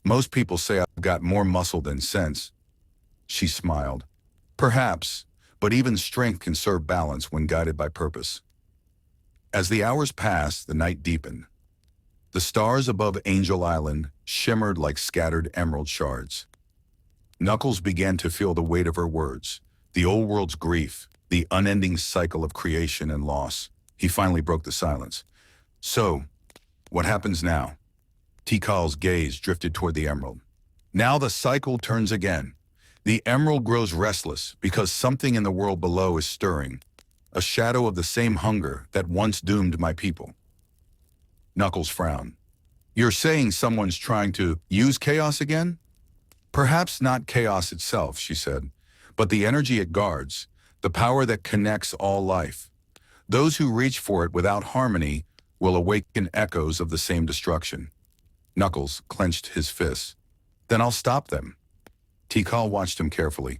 Most people say I've got more muscle than sense. She smiled. Perhaps, but even strength can serve balance when guided by purpose. As the hours passed, the night deepened. The stars above Angel Island shimmered like scattered emerald shards. Knuckles began to feel the weight of her words, the old world's grief, the unending cycle of creation and loss. He finally broke the silence. So, what happens now? Tikal's gaze drifted toward the emerald. Now the cycle turns again. The emerald grows restless because something in the world below is stirring, a shadow of the same hunger that once doomed my people. Knuckles frowned. You're saying someone's trying to use chaos again? Perhaps not chaos itself, she said, but the energy it guards, the power that connects all life. Those who reach for it without harmony will awaken echoes of the same destruction. Knuckles clenched his fists. Then I'll stop them. Tikal watched him carefully.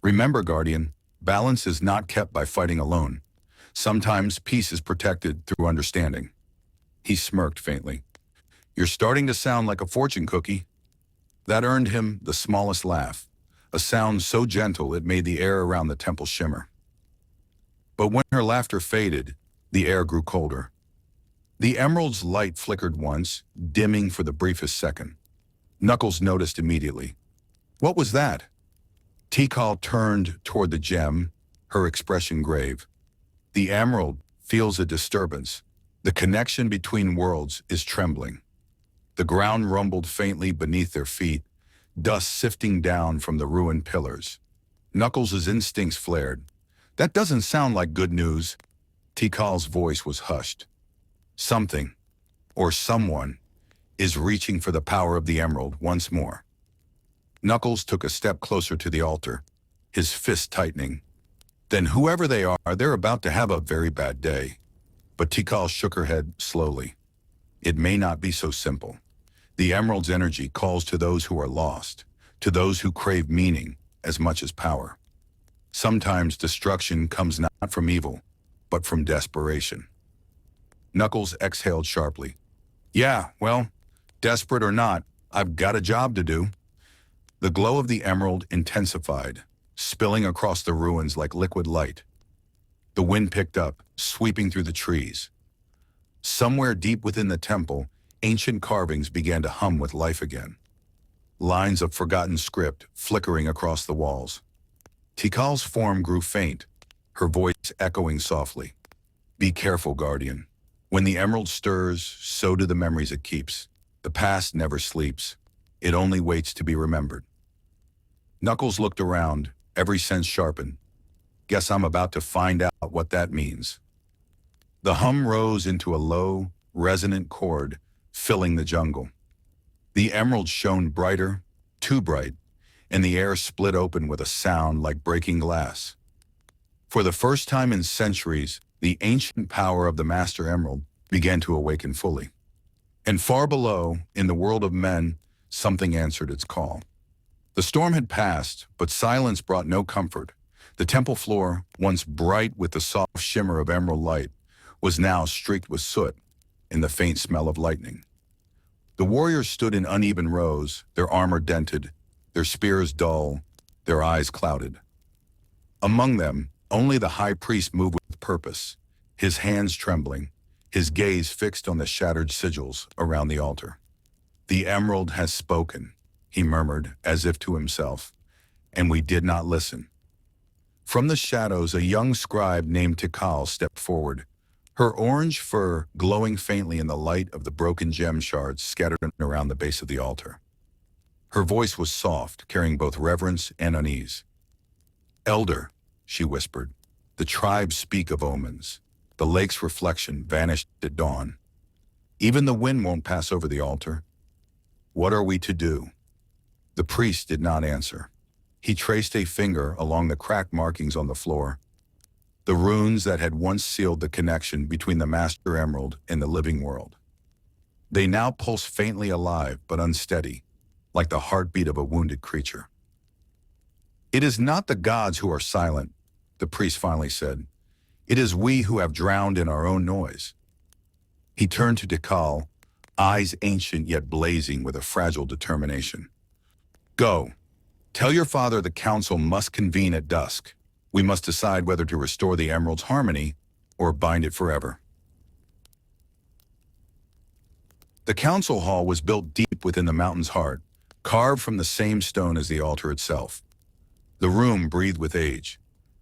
Remember, Guardian, balance is not kept by fighting alone. Sometimes peace is protected through understanding. He smirked faintly. You're starting to sound like a fortune cookie. That earned him the smallest laugh, a sound so gentle it made the air around the temple shimmer. But when her laughter faded, the air grew colder. The emerald's light flickered once, dimming for the briefest second. Knuckles noticed immediately. What was that? Tikal turned toward the gem, her expression grave. The emerald feels a disturbance. The connection between worlds is trembling. The ground rumbled faintly beneath their feet, dust sifting down from the ruined pillars. Knuckles' instincts flared. That doesn't sound like good news. Tikal's voice was hushed. Something, or someone, is reaching for the power of the emerald once more. Knuckles took a step closer to the altar, his fist tightening. Then whoever they are, they're about to have a very bad day. But Tikal shook her head slowly. It may not be so simple. The emerald's energy calls to those who are lost, to those who crave meaning as much as power. Sometimes destruction comes not from evil, but from desperation. Knuckles exhaled sharply. Yeah, well, desperate or not, I've got a job to do. The glow of the emerald intensified, spilling across the ruins like liquid light. The wind picked up, sweeping through the trees. Somewhere deep within the temple, ancient carvings began to hum with life again. Lines of forgotten script flickering across the walls. Tikal's form grew faint, her voice echoing softly. Be careful, Guardian. When the emerald stirs, so do the memories it keeps. The past never sleeps. It only waits to be remembered. Knuckles looked around, every sense sharpened. Guess I'm about to find out what that means. The hum rose into a low, resonant chord, filling the jungle. The emerald shone brighter, too bright, and the air split open with a sound like breaking glass. For the first time in centuries, the ancient power of the Master Emerald began to awaken fully. And far below, in the world of men, something answered its call. The storm had passed, but silence brought no comfort. The temple floor, once bright with the soft shimmer of emerald light, was now streaked with soot and the faint smell of lightning. The warriors stood in uneven rows, their armor dented, their spears dull, their eyes clouded. Among them, only the high priest moved with purpose, his hands trembling, his gaze fixed on the shattered sigils around the altar. The emerald has spoken, he murmured as if to himself, and we did not listen. From the shadows, a young scribe named Tikal stepped forward, her orange fur glowing faintly in the light of the broken gem shards scattered around the base of the altar. Her voice was soft, carrying both reverence and unease. Elder, she whispered, the tribes speak of omens. The lake's reflection vanished at dawn. Even the wind won't pass over the altar. What are we to do? The priest did not answer. He traced a finger along the crack markings on the floor, the runes that had once sealed the connection between the Master Emerald and the living world. They now pulse faintly alive but unsteady, like the heartbeat of a wounded creature. It is not the gods who are silent, the priest finally said. It is we who have drowned in our own noise. He turned to Tikal, eyes ancient yet blazing with a fragile determination. Go. Tell your father the council must convene at dusk. We must decide whether to restore the emerald's harmony or bind it forever. The council hall was built deep within the mountain's heart, carved from the same stone as the altar itself. The room breathed with age.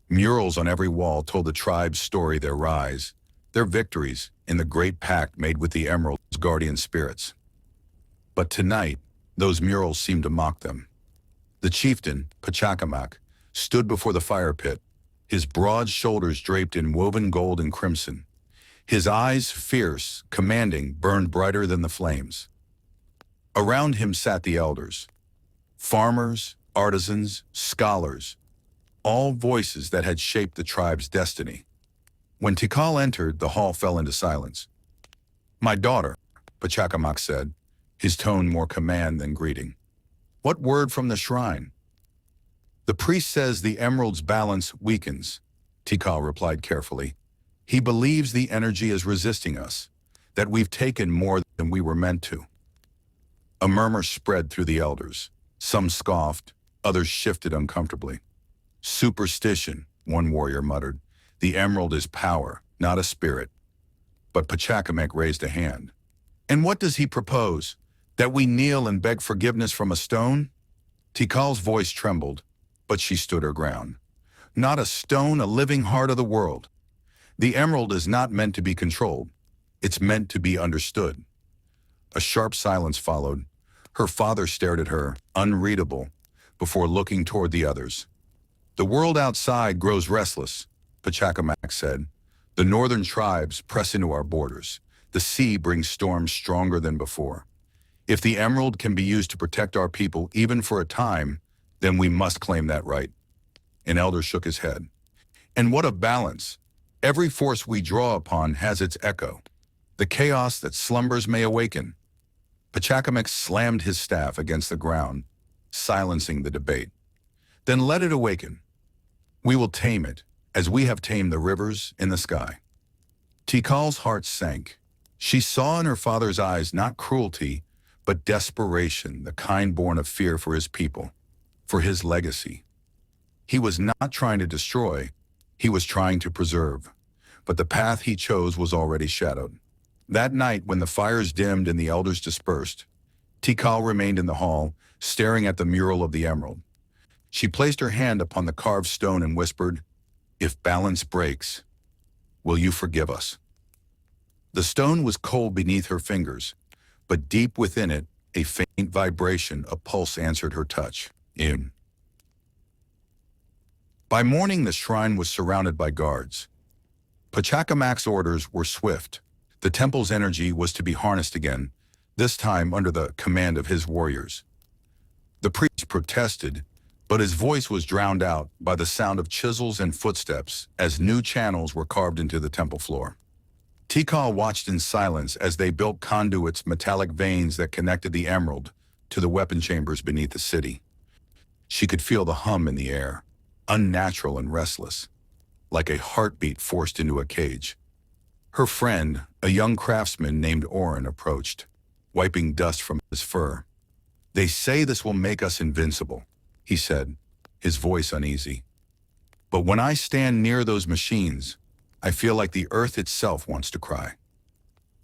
Murals on every wall told the tribe's story, their rise, their victories, in the great pact made with the emerald's guardian spirits. But tonight, those murals seemed to mock them. The chieftain, Pachacamac, stood before the fire pit, his broad shoulders draped in woven gold and crimson. His eyes, fierce, commanding, burned brighter than the flames. Around him sat the elders, farmers, artisans, scholars, all voices that had shaped the tribe's destiny. When Tikal entered, the hall fell into silence. My daughter, Pachacamac said, his tone more command than greeting. What word from the shrine? The priest says the emerald's balance weakens, Tikal replied carefully. He believes the energy is resisting us, that we've taken more than we were meant to. A murmur spread through the elders. Some scoffed, others shifted uncomfortably. Superstition, one warrior muttered. The emerald is power, not a spirit. But Pachacamac raised a hand. And what does he propose? That we kneel and beg forgiveness from a stone? Tikal's voice trembled, but she stood her ground. Not a stone, a living heart of the world. The emerald is not meant to be controlled. It's meant to be understood. A sharp silence followed. Her father stared at her, unreadable, before looking toward the others. The world outside grows restless, Pachacamac said. The northern tribes press into our borders. The sea brings storms stronger than before. If the emerald can be used to protect our people even for a time, then we must claim that right. An elder shook his head. And what of balance? Every force we draw upon has its echo. The chaos that slumbers may awaken. Pachacamac slammed his staff against the ground, silencing the debate. Then let it awaken. We will tame it, as we have tamed the rivers in the sky. Tikal's heart sank. She saw in her father's eyes not cruelty, but desperation, the kind born of fear for his people, for his legacy. He was not trying to destroy, he was trying to preserve. But the path he chose was already shadowed. That night, when the fires dimmed and the elders dispersed, Tikal remained in the hall, staring at the mural of the emerald. She placed her hand upon the carved stone and whispered, "If balance breaks, will you forgive us?" The stone was cold beneath her fingers, but deep within it, a faint vibration, a pulse answered her touch. In. By morning, the shrine was surrounded by guards. Pachacamac's orders were swift. The temple's energy was to be harnessed again, this time under the command of his warriors. The priest protested, but his voice was drowned out by the sound of chisels and footsteps as new channels were carved into the temple floor. Tikal watched in silence as they built conduits, metallic veins that connected the emerald to the weapon chambers beneath the city. She could feel the hum in the air, unnatural and restless, like a heartbeat forced into a cage. Her friend, a young craftsman named Orin, approached, wiping dust from his fur. "They say this will make us invincible," he said, his voice uneasy. "But when I stand near those machines, I feel like the earth itself wants to cry."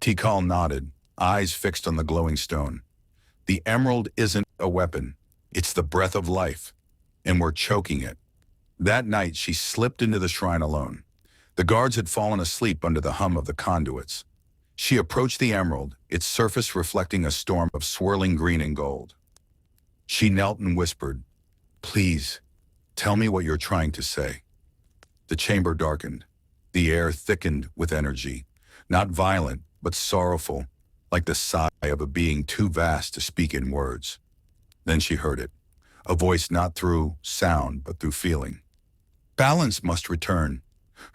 Tikal nodded, eyes fixed on the glowing stone. "The emerald isn't a weapon, it's the breath of life, and we're choking it." That night, she slipped into the shrine alone. The guards had fallen asleep under the hum of the conduits. She approached the emerald, its surface reflecting a storm of swirling green and gold. She knelt and whispered, "Please, tell me what you're trying to say." The chamber darkened. The air thickened with energy, not violent, but sorrowful, like the sigh of a being too vast to speak in words. Then she heard it, a voice not through sound, but through feeling. "Balance must return."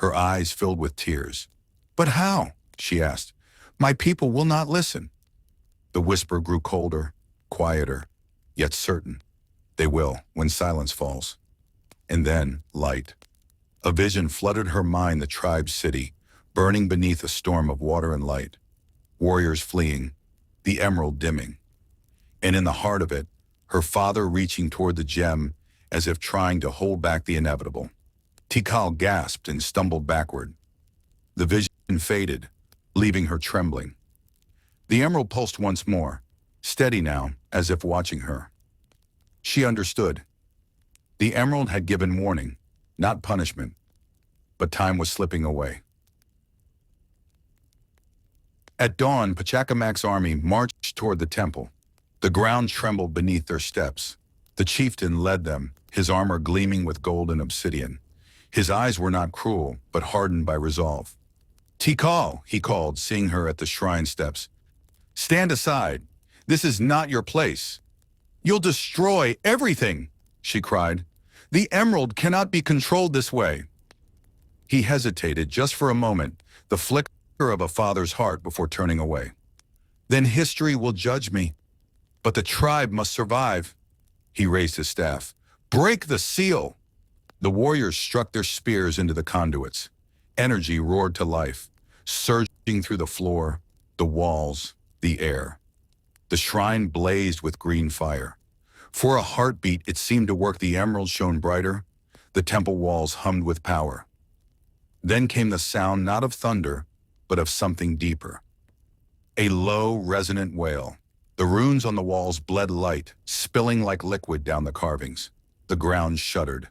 Her eyes filled with tears. "But how?" she asked. "My people will not listen." The whisper grew colder, quieter, yet certain. "They will, when silence falls." And then, light. A vision flooded her mind, the tribe's city, burning beneath a storm of water and light. Warriors fleeing, the emerald dimming. And in the heart of it, her father reaching toward the gem as if trying to hold back the inevitable. Tikal gasped and stumbled backward. The vision faded, leaving her trembling. The emerald pulsed once more, steady now, as if watching her. She understood. The emerald had given warning, not punishment, but time was slipping away. At dawn, Pachacamac's army marched toward the temple. The ground trembled beneath their steps. The chieftain led them, his armor gleaming with gold and obsidian. His eyes were not cruel, but hardened by resolve. "Tikal," he called, seeing her at the shrine steps. "Stand aside. This is not your place." "You'll destroy everything," she cried. "The emerald cannot be controlled this way." He hesitated just for a moment, the flicker of a father's heart before turning away. "Then history will judge me," But the tribe must survive. He raised his staff. Break the seal! The warriors struck their spears into the conduits. Energy roared to life, surging through the floor, the walls, the air. The shrine blazed with green fire. For a heartbeat, it seemed to work. The emerald shone brighter. The temple walls hummed with power. Then came the sound not of thunder, but of something deeper. A low, resonant wail. The runes on the walls bled light, spilling like liquid down the carvings. The ground shuddered.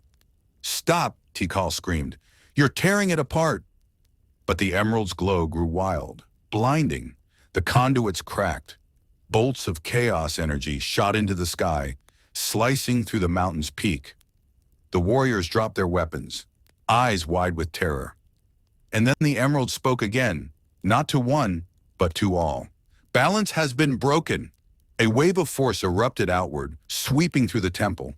Stop, Tikal screamed. You're tearing it apart. But the emerald's glow grew wild, blinding. The conduits cracked. Bolts of chaos energy shot into the sky, slicing through the mountain's peak. The warriors dropped their weapons, eyes wide with terror. And then the emerald spoke again, not to one, but to all. Balance has been broken. A wave of force erupted outward, sweeping through the temple.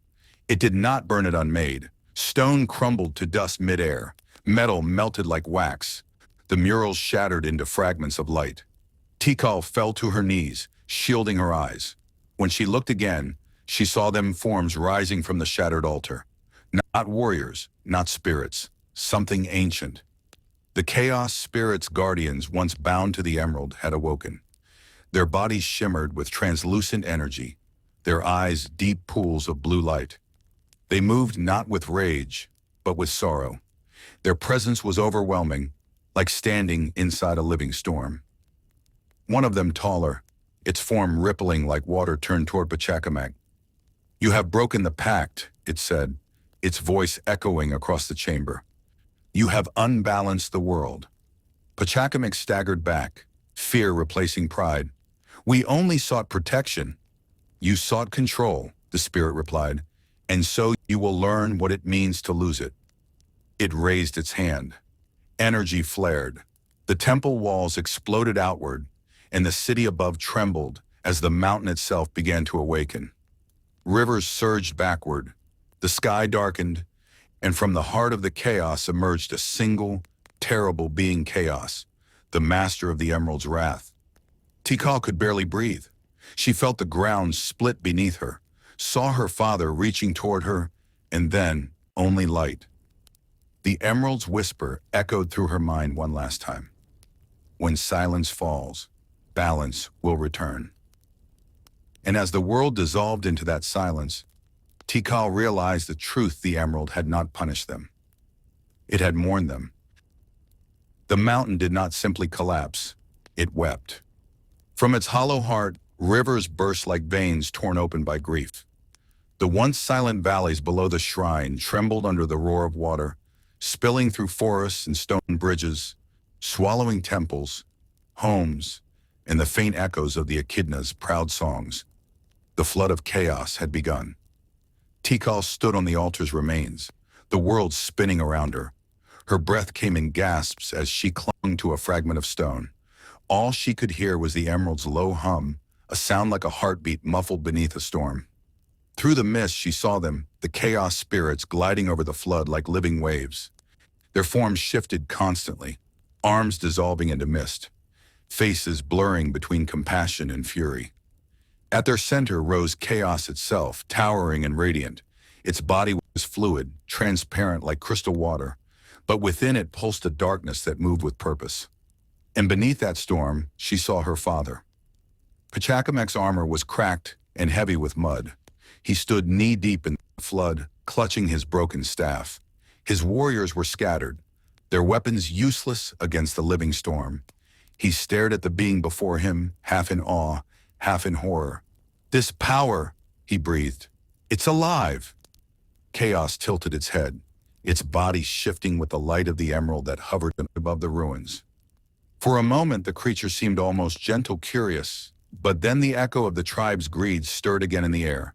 It did not burn it unmade. Stone crumbled to dust midair. Metal melted like wax. The murals shattered into fragments of light. Tikal fell to her knees, shielding her eyes. When she looked again, she saw them forms rising from the shattered altar. Not warriors, not spirits, something ancient. The chaos spirits' guardians, once bound to the emerald, had awoken. Their bodies shimmered with translucent energy, their eyes deep pools of blue light. They moved not with rage, but with sorrow. Their presence was overwhelming, like standing inside a living storm. One of them, taller, its form rippling like water, turned toward Pachacamac. You have broken the pact, it said, its voice echoing across the chamber. You have unbalanced the world. Pachacamac staggered back, fear replacing pride. We only sought protection. You sought control, the spirit replied, and so you will learn what it means to lose it. It raised its hand. Energy flared. The temple walls exploded outward, and the city above trembled as the mountain itself began to awaken. Rivers surged backward. The sky darkened, and from the heart of the chaos emerged a single, terrible being, Chaos, the master of the emerald's wrath. Tikal could barely breathe. She felt the ground split beneath her, saw her father reaching toward her, and then only light. The emerald's whisper echoed through her mind one last time. When silence falls, balance will return. And as the world dissolved into that silence, Tikal realized the truth: the emerald had not punished them. It had mourned them. The mountain did not simply collapse, it wept. From its hollow heart, rivers burst like veins torn open by grief. The once silent valleys below the shrine trembled under the roar of water, spilling through forests and stone bridges, swallowing temples, homes, and the faint echoes of the echidna's proud songs. The flood of chaos had begun. Tikal stood on the altar's remains, the world spinning around her. Her breath came in gasps as she clung to a fragment of stone. All she could hear was the emerald's low hum, a sound like a heartbeat muffled beneath a storm. Through the mist, she saw them, the chaos spirits gliding over the flood like living waves. Their forms shifted constantly, arms dissolving into mist, faces blurring between compassion and fury. At their center rose chaos itself, towering and radiant. Its body was fluid, transparent like crystal water, but within it pulsed a darkness that moved with purpose. And beneath that storm, she saw her father. Pachacamac's armor was cracked and heavy with mud. He stood knee-deep in the flood, clutching his broken staff. His warriors were scattered, their weapons useless against the living storm. He stared at the being before him, half in awe, half in horror. This power, he breathed, it's alive. Chaos tilted its head, its body shifting with the light of the emerald that hovered above the ruins. For a moment, the creature seemed almost gentle, curious, but then the echo of the tribe's greed stirred again in the air,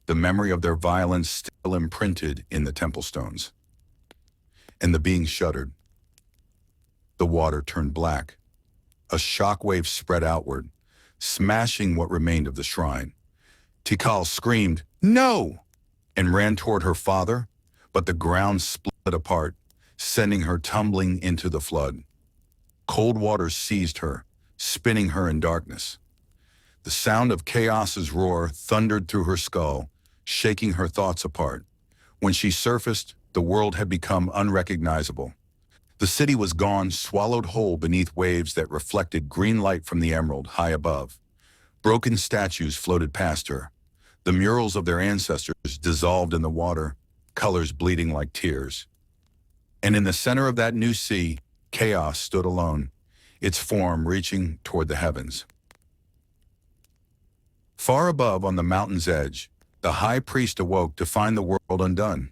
the memory of their violence still imprinted in the temple stones. And the being shuddered. The water turned black. A shockwave spread outward, smashing what remained of the shrine. Tikal screamed, "No!" and ran toward her father, but the ground split apart, sending her tumbling into the flood. Cold waters seized her, spinning her in darkness. The sound of chaos's roar thundered through her skull, shaking her thoughts apart. When she surfaced, the world had become unrecognizable. The city was gone, swallowed whole beneath waves that reflected green light from the emerald high above. Broken statues floated past her. The murals of their ancestors dissolved in the water, colors bleeding like tears. And in the center of that new sea, chaos stood alone, its form reaching toward the heavens. Far above on the mountain's edge, the high priest awoke to find the world undone.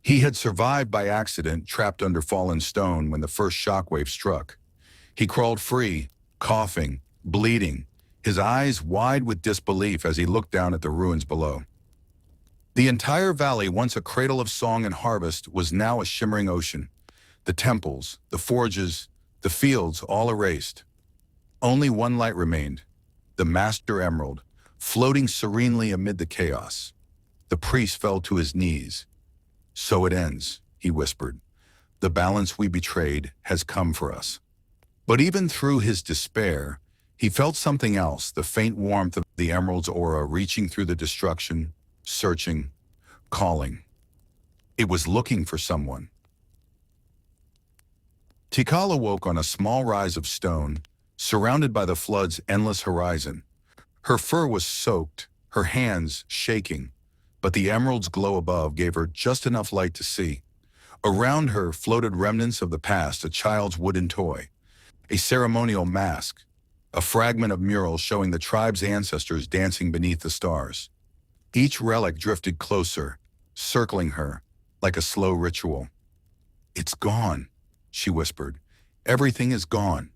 He had survived by accident, trapped under fallen stone when the first shockwave struck. He crawled free, coughing, bleeding, his eyes wide with disbelief as he looked down at the ruins below. The entire valley, once a cradle of song and harvest, was now a shimmering ocean. The temples, the forges, the fields, all erased. Only one light remained, the Master Emerald, floating serenely amid the chaos. The priest fell to his knees. "So it ends," he whispered. "The balance we betrayed has come for us." But even through his despair, he felt something else, the faint warmth of the emerald's aura reaching through the destruction, searching, calling. It was looking for someone. Tikal awoke on a small rise of stone, surrounded by the flood's endless horizon. Her fur was soaked, her hands shaking, but the emerald's glow above gave her just enough light to see. Around her floated remnants of the past, a child's wooden toy, a ceremonial mask, a fragment of mural showing the tribe's ancestors dancing beneath the stars. Each relic drifted closer, circling her like a slow ritual. "It's gone," she whispered. "Everything is gone."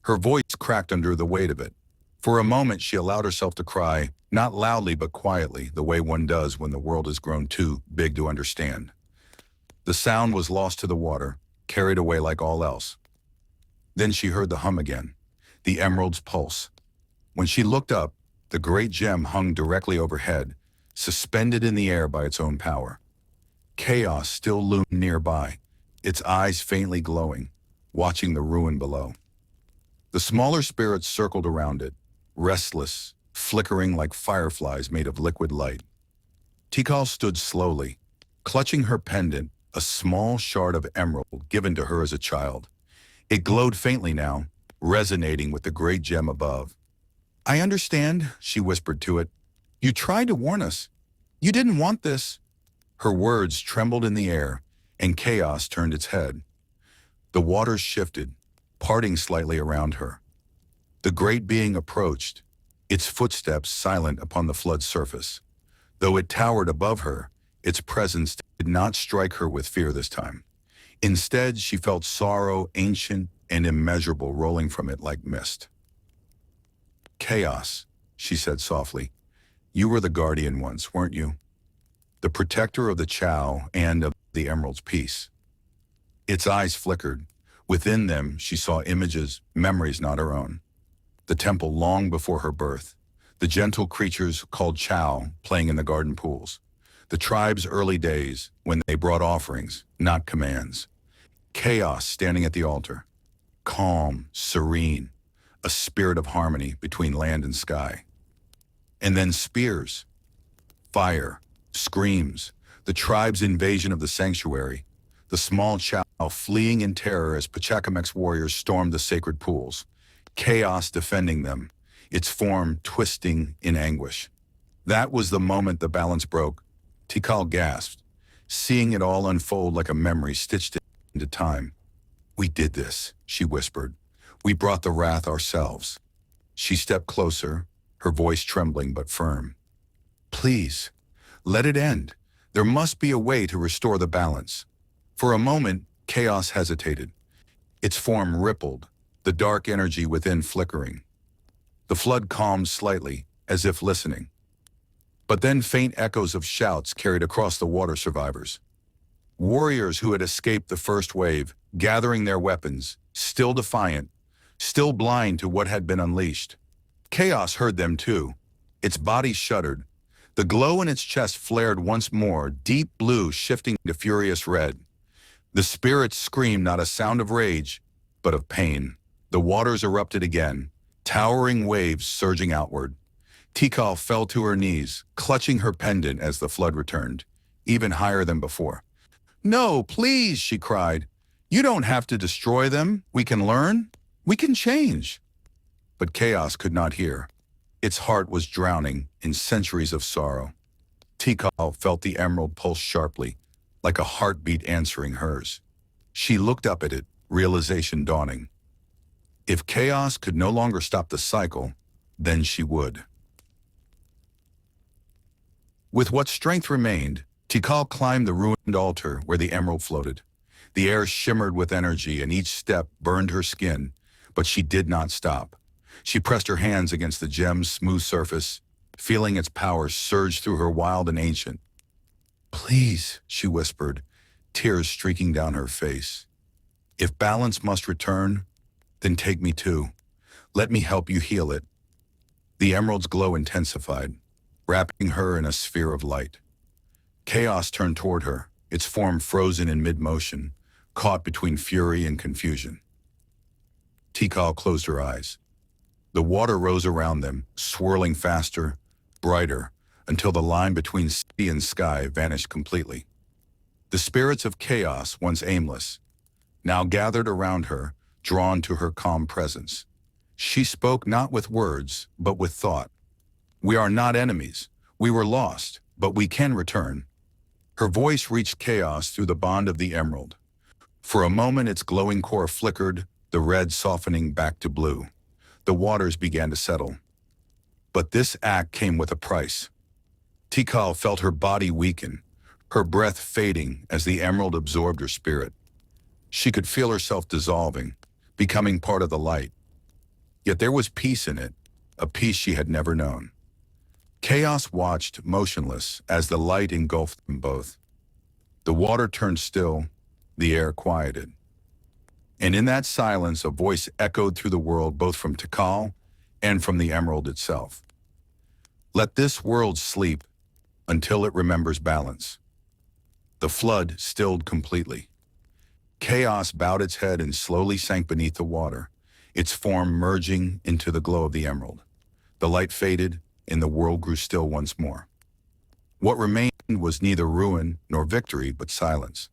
Her voice cracked under the weight of it. For a moment, she allowed herself to cry, not loudly but quietly, the way one does when the world has grown too big to understand. The sound was lost to the water, carried away like all else. Then she heard the hum again, the emerald's pulse. When she looked up, the great gem hung directly overhead, suspended in the air by its own power. Chaos still loomed nearby, its eyes faintly glowing, watching the ruin below. The smaller spirits circled around it, restless, flickering like fireflies made of liquid light. Tikal stood slowly, clutching her pendant, a small shard of emerald given to her as a child. It glowed faintly now, resonating with the great gem above. "I understand," she whispered to it. "You tried to warn us. You didn't want this." Her words trembled in the air, and chaos turned its head. The waters shifted, parting slightly around her. The great being approached, its footsteps silent upon the flood's surface. Though it towered above her, its presence did not strike her with fear this time. Instead, she felt sorrow, ancient and immeasurable, rolling from it like mist. "Chaos," she said softly. "You were the guardian once, weren't you? The protector of the Chow and of the Emerald's peace." Its eyes flickered. Within them, she saw images, memories not her own. The temple long before her birth, the gentle creatures called Chow playing in the garden pools, the tribe's early days when they brought offerings, not commands. Chaos standing at the altar, calm, serene, a spirit of harmony between land and sky. And then spears, fire, screams, the tribe's invasion of the sanctuary, the small Chow fleeing in terror as Pachacamec's warriors stormed the sacred pools, chaos defending them, its form twisting in anguish. That was the moment the balance broke. Tikal gasped, seeing it all unfold like a memory stitched into time. "We did this," she whispered. "We brought the wrath ourselves." She stepped closer, her voice trembling but firm. "Please, let it end. There must be a way to restore the balance." For a moment, chaos hesitated. Its form rippled, the dark energy within flickering. The flood calmed slightly, as if listening. But then faint echoes of shouts carried across the water survivors. Warriors who had escaped the first wave, gathering their weapons, still defiant, still blind to what had been unleashed. Chaos heard them too. Its body shuddered. The glow in its chest flared once more, deep blue shifting to furious red. The spirits screamed not a sound of rage, but of pain. The waters erupted again, towering waves surging outward. Tikal fell to her knees, clutching her pendant as the flood returned, even higher than before. "No, please," she cried. "You don't have to destroy them. We can learn. We can change." But chaos could not hear. Its heart was drowning in centuries of sorrow. Tikal felt the emerald pulse sharply, like a heartbeat answering hers. She looked up at it, realization dawning. If chaos could no longer stop the cycle, then she would. With what strength remained, Tikal climbed the ruined altar where the emerald floated. The air shimmered with energy and each step burned her skin, but she did not stop. She pressed her hands against the gem's smooth surface, feeling its power surge through her wild and ancient. "Please," she whispered, tears streaking down her face. "If balance must return, then take me too. Let me help you heal it." The emerald's glow intensified, wrapping her in a sphere of light. Chaos turned toward her, its form frozen in mid-motion, caught between fury and confusion. Tikal closed her eyes. The water rose around them, swirling faster, brighter, until the line between sea and sky vanished completely. The spirits of chaos, once aimless, now gathered around her, drawn to her calm presence. She spoke not with words, but with thought. "We are not enemies. We were lost, but we can return." Her voice reached chaos through the bond of the emerald. For a moment its glowing core flickered, the red softening back to blue. The waters began to settle. But this act came with a price. Tikal felt her body weaken, her breath fading as the emerald absorbed her spirit. She could feel herself dissolving, becoming part of the light. Yet there was peace in it, a peace she had never known. Chaos watched, motionless, as the light engulfed them both. The water turned still, the air quieted. And in that silence, a voice echoed through the world, both from Tikal and from the emerald itself. "Let this world sleep until it remembers balance." The flood stilled completely. Chaos bowed its head and slowly sank beneath the water, its form merging into the glow of the emerald. The light faded, and the world grew still once more. What remained was neither ruin nor victory, but silence,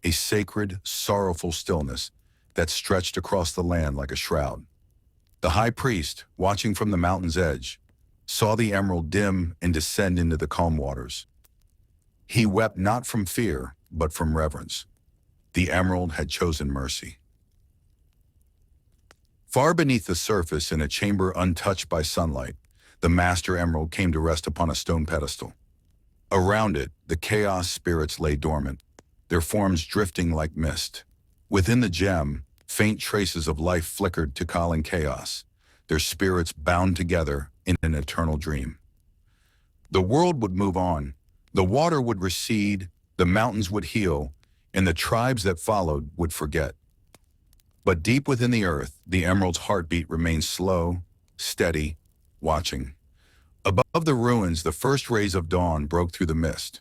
a sacred, sorrowful stillness that stretched across the land like a shroud. The high priest, watching from the mountain's edge, saw the emerald dim and descend into the calm waters. He wept not from fear, but from reverence. The emerald had chosen mercy. Far beneath the surface, in a chamber untouched by sunlight, the master emerald came to rest upon a stone pedestal. Around it, the chaos spirits lay dormant, their forms drifting like mist. Within the gem, faint traces of life flickered to call in chaos, their spirits bound together in an eternal dream. The world would move on, the water would recede, the mountains would heal, and the tribes that followed would forget. But deep within the earth, the emerald's heartbeat remained slow, steady, watching. Above the ruins, the first rays of dawn broke through the mist.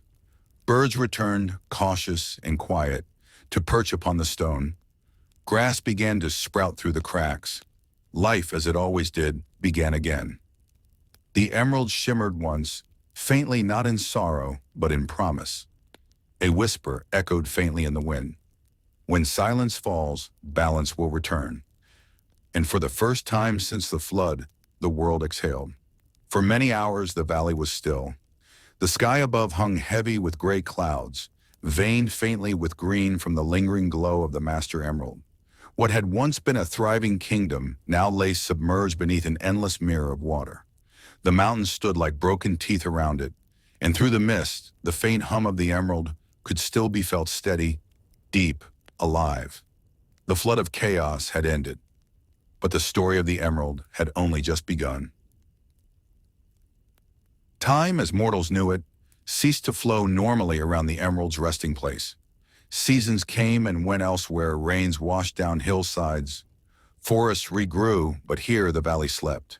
Birds returned, cautious and quiet, to perch upon the stone. Grass began to sprout through the cracks. Life, as it always did, began again. The emerald shimmered once, faintly not in sorrow, but in promise. A whisper echoed faintly in the wind. When silence falls, balance will return. And for the first time since the flood, the world exhaled. For many hours, the valley was still. The sky above hung heavy with gray clouds, veined faintly with green from the lingering glow of the master emerald. What had once been a thriving kingdom now lay submerged beneath an endless mirror of water. The mountains stood like broken teeth around it, and through the mist, the faint hum of the emerald could still be felt steady, deep, alive. The flood of chaos had ended, but the story of the emerald had only just begun. Time, as mortals knew it, ceased to flow normally around the emerald's resting place. Seasons came and went elsewhere, rains washed down hillsides. Forests regrew, but here the valley slept.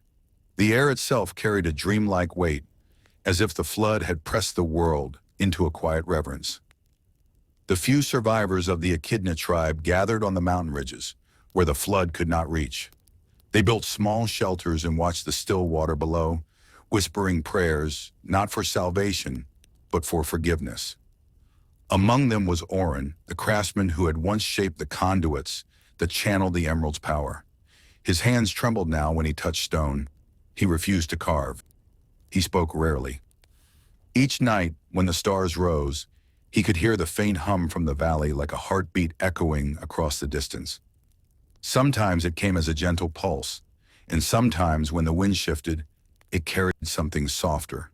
The air itself carried a dreamlike weight, as if the flood had pressed the world into a quiet reverence. The few survivors of the Echidna tribe gathered on the mountain ridges, where the flood could not reach. They built small shelters and watched the still water below, whispering prayers, not for salvation, but for forgiveness. Among them was Orin, the craftsman who had once shaped the conduits that channeled the emerald's power. His hands trembled now when he touched stone. He refused to carve. He spoke rarely. Each night, when the stars rose, he could hear the faint hum from the valley like a heartbeat echoing across the distance. Sometimes it came as a gentle pulse, and sometimes when the wind shifted, it carried something softer,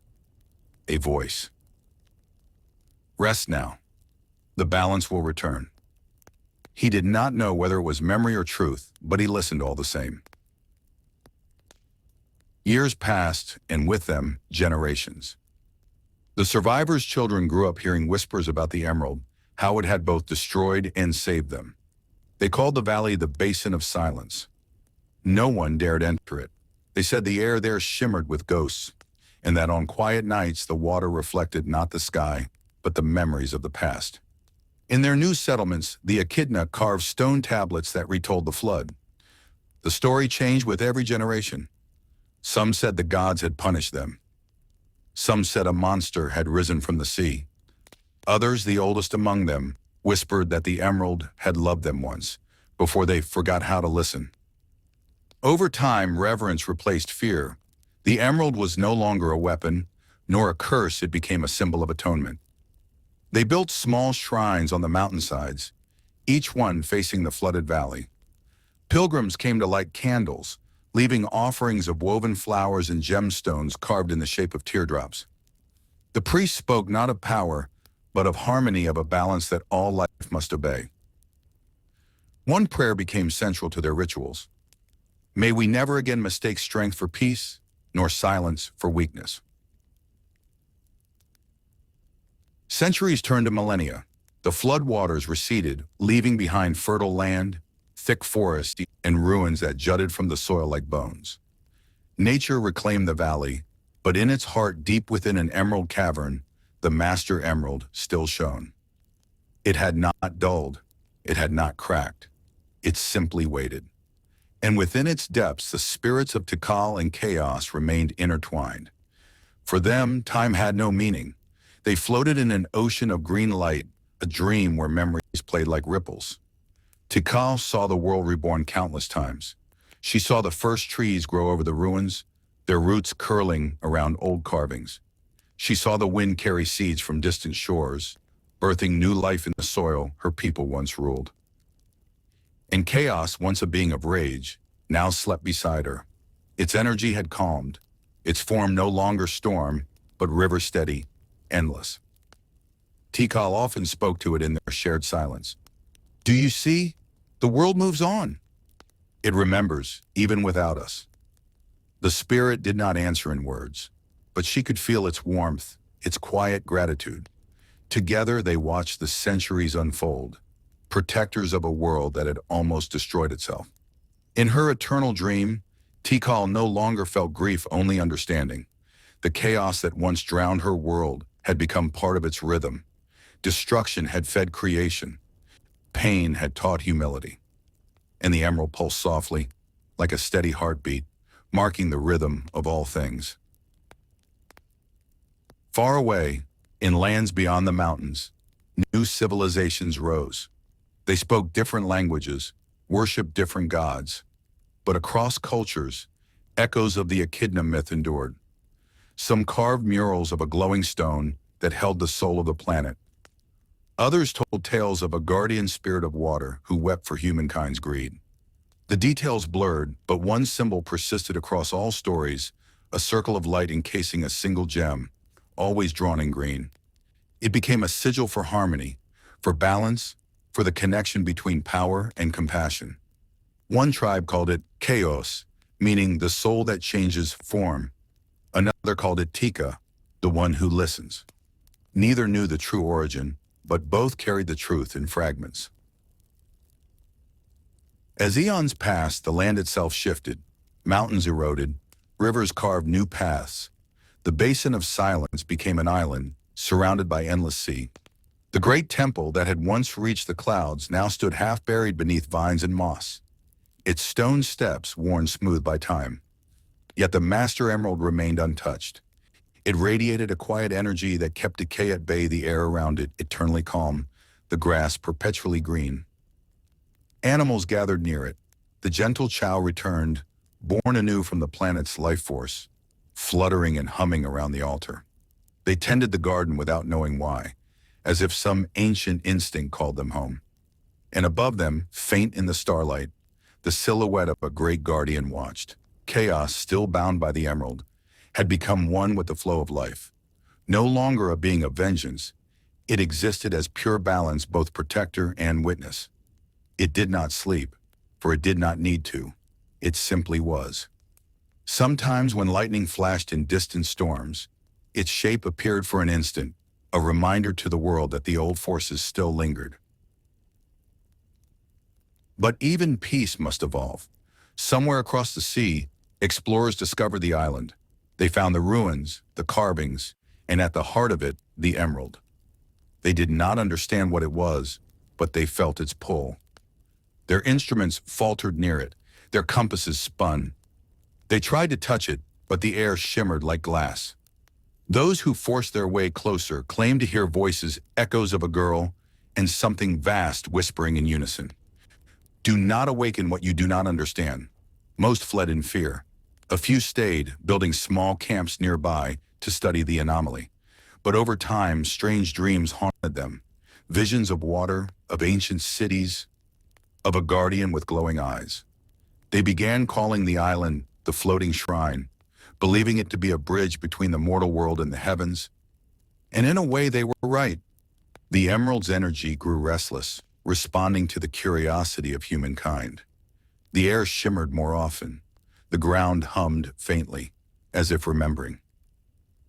a voice. Rest now. The balance will return. He did not know whether it was memory or truth, but he listened all the same. Years passed, and with them, generations. The survivors' children grew up hearing whispers about the emerald, how it had both destroyed and saved them. They called the valley the Basin of Silence. No one dared enter it. They said the air there shimmered with ghosts, and that on quiet nights the water reflected not the sky, but the memories of the past. In their new settlements, the Echidna carved stone tablets that retold the flood. The story changed with every generation. Some said the gods had punished them. Some said a monster had risen from the sea. Others, the oldest among them, whispered that the emerald had loved them once, before they forgot how to listen. Over time, reverence replaced fear. The emerald was no longer a weapon, nor a curse. It became a symbol of atonement. They built small shrines on the mountainsides, each one facing the flooded valley. Pilgrims came to light candles, leaving offerings of woven flowers and gemstones carved in the shape of teardrops. The priests spoke not of power, but of harmony, of a balance that all life must obey. One prayer became central to their rituals. May we never again mistake strength for peace, nor silence for weakness. Centuries turned to millennia. The flood waters receded, leaving behind fertile land, thick forests, and ruins that jutted from the soil like bones. Nature reclaimed the valley, but in its heart, deep within an emerald cavern, the master emerald still shone. It had not dulled, it had not cracked, it simply waited. And within its depths, the spirits of Tikal and chaos remained intertwined. For them, time had no meaning. They floated in an ocean of green light, a dream where memories played like ripples. Tikal saw the world reborn countless times. She saw the first trees grow over the ruins, their roots curling around old carvings. She saw the wind carry seeds from distant shores, birthing new life in the soil her people once ruled. And chaos, once a being of rage, now slept beside her. Its energy had calmed, its form no longer storm, but river steady, endless. Tikal often spoke to it in their shared silence. Do you see? The world moves on. It remembers, even without us. The spirit did not answer in words, but she could feel its warmth, its quiet gratitude. Together they watched the centuries unfold, protectors of a world that had almost destroyed itself. In her eternal dream, Tikal no longer felt grief, only understanding. The chaos that once drowned her world had become part of its rhythm. Destruction had fed creation. Pain had taught humility. And the emerald pulsed softly, like a steady heartbeat, marking the rhythm of all things. Far away, in lands beyond the mountains, new civilizations rose. They spoke different languages, worshipped different gods, but across cultures, echoes of the Echidna myth endured. Some carved murals of a glowing stone that held the soul of the planet. Others told tales of a guardian spirit of water who wept for humankind's greed. The details blurred, but one symbol persisted across all stories, a circle of light encasing a single gem, always drawn in green. It became a sigil for harmony, for balance, for the connection between power and compassion. One tribe called it chaos, meaning the soul that changes form. Another called it Tika, the one who listens. Neither knew the true origin, but both carried the truth in fragments. As eons passed, the land itself shifted. Mountains eroded, rivers carved new paths. The Basin of Silence became an island, surrounded by endless sea. The great temple that had once reached the clouds now stood half buried beneath vines and moss. its stone steps worn smooth by time. Yet the Master Emerald remained untouched. It radiated a quiet energy that kept decay at bay, the air around it eternally calm, the grass perpetually green. Animals gathered near it. The gentle Chow returned, born anew from the planet's life force, fluttering and humming around the altar. They tended the garden without knowing why, as if some ancient instinct called them home. And above them, faint in the starlight, the silhouette of a great guardian watched. Chaos, still bound by the emerald, had become one with the flow of life. No longer a being of vengeance, it existed as pure balance, both protector and witness. It did not sleep, for it did not need to. It simply was. Sometimes when lightning flashed in distant storms, its shape appeared for an instant, a reminder to the world that the old forces still lingered. But even peace must evolve. Somewhere across the sea, explorers discovered the island. They found the ruins, the carvings, and at the heart of it, the emerald. They did not understand what it was, but they felt its pull. Their instruments faltered near it, their compasses spun. They tried to touch it, but the air shimmered like glass. Those who forced their way closer claimed to hear voices, echoes of a girl, and something vast whispering in unison. Do not awaken what you do not understand. Most fled in fear. A few stayed, building small camps nearby to study the anomaly. But over time, strange dreams haunted them. Visions of water, of ancient cities, of a guardian with glowing eyes. They began calling the island the floating shrine, believing it to be a bridge between the mortal world and the heavens. And in a way, they were right. The emerald's energy grew restless, responding to the curiosity of humankind. The air shimmered more often. The ground hummed faintly, as if remembering.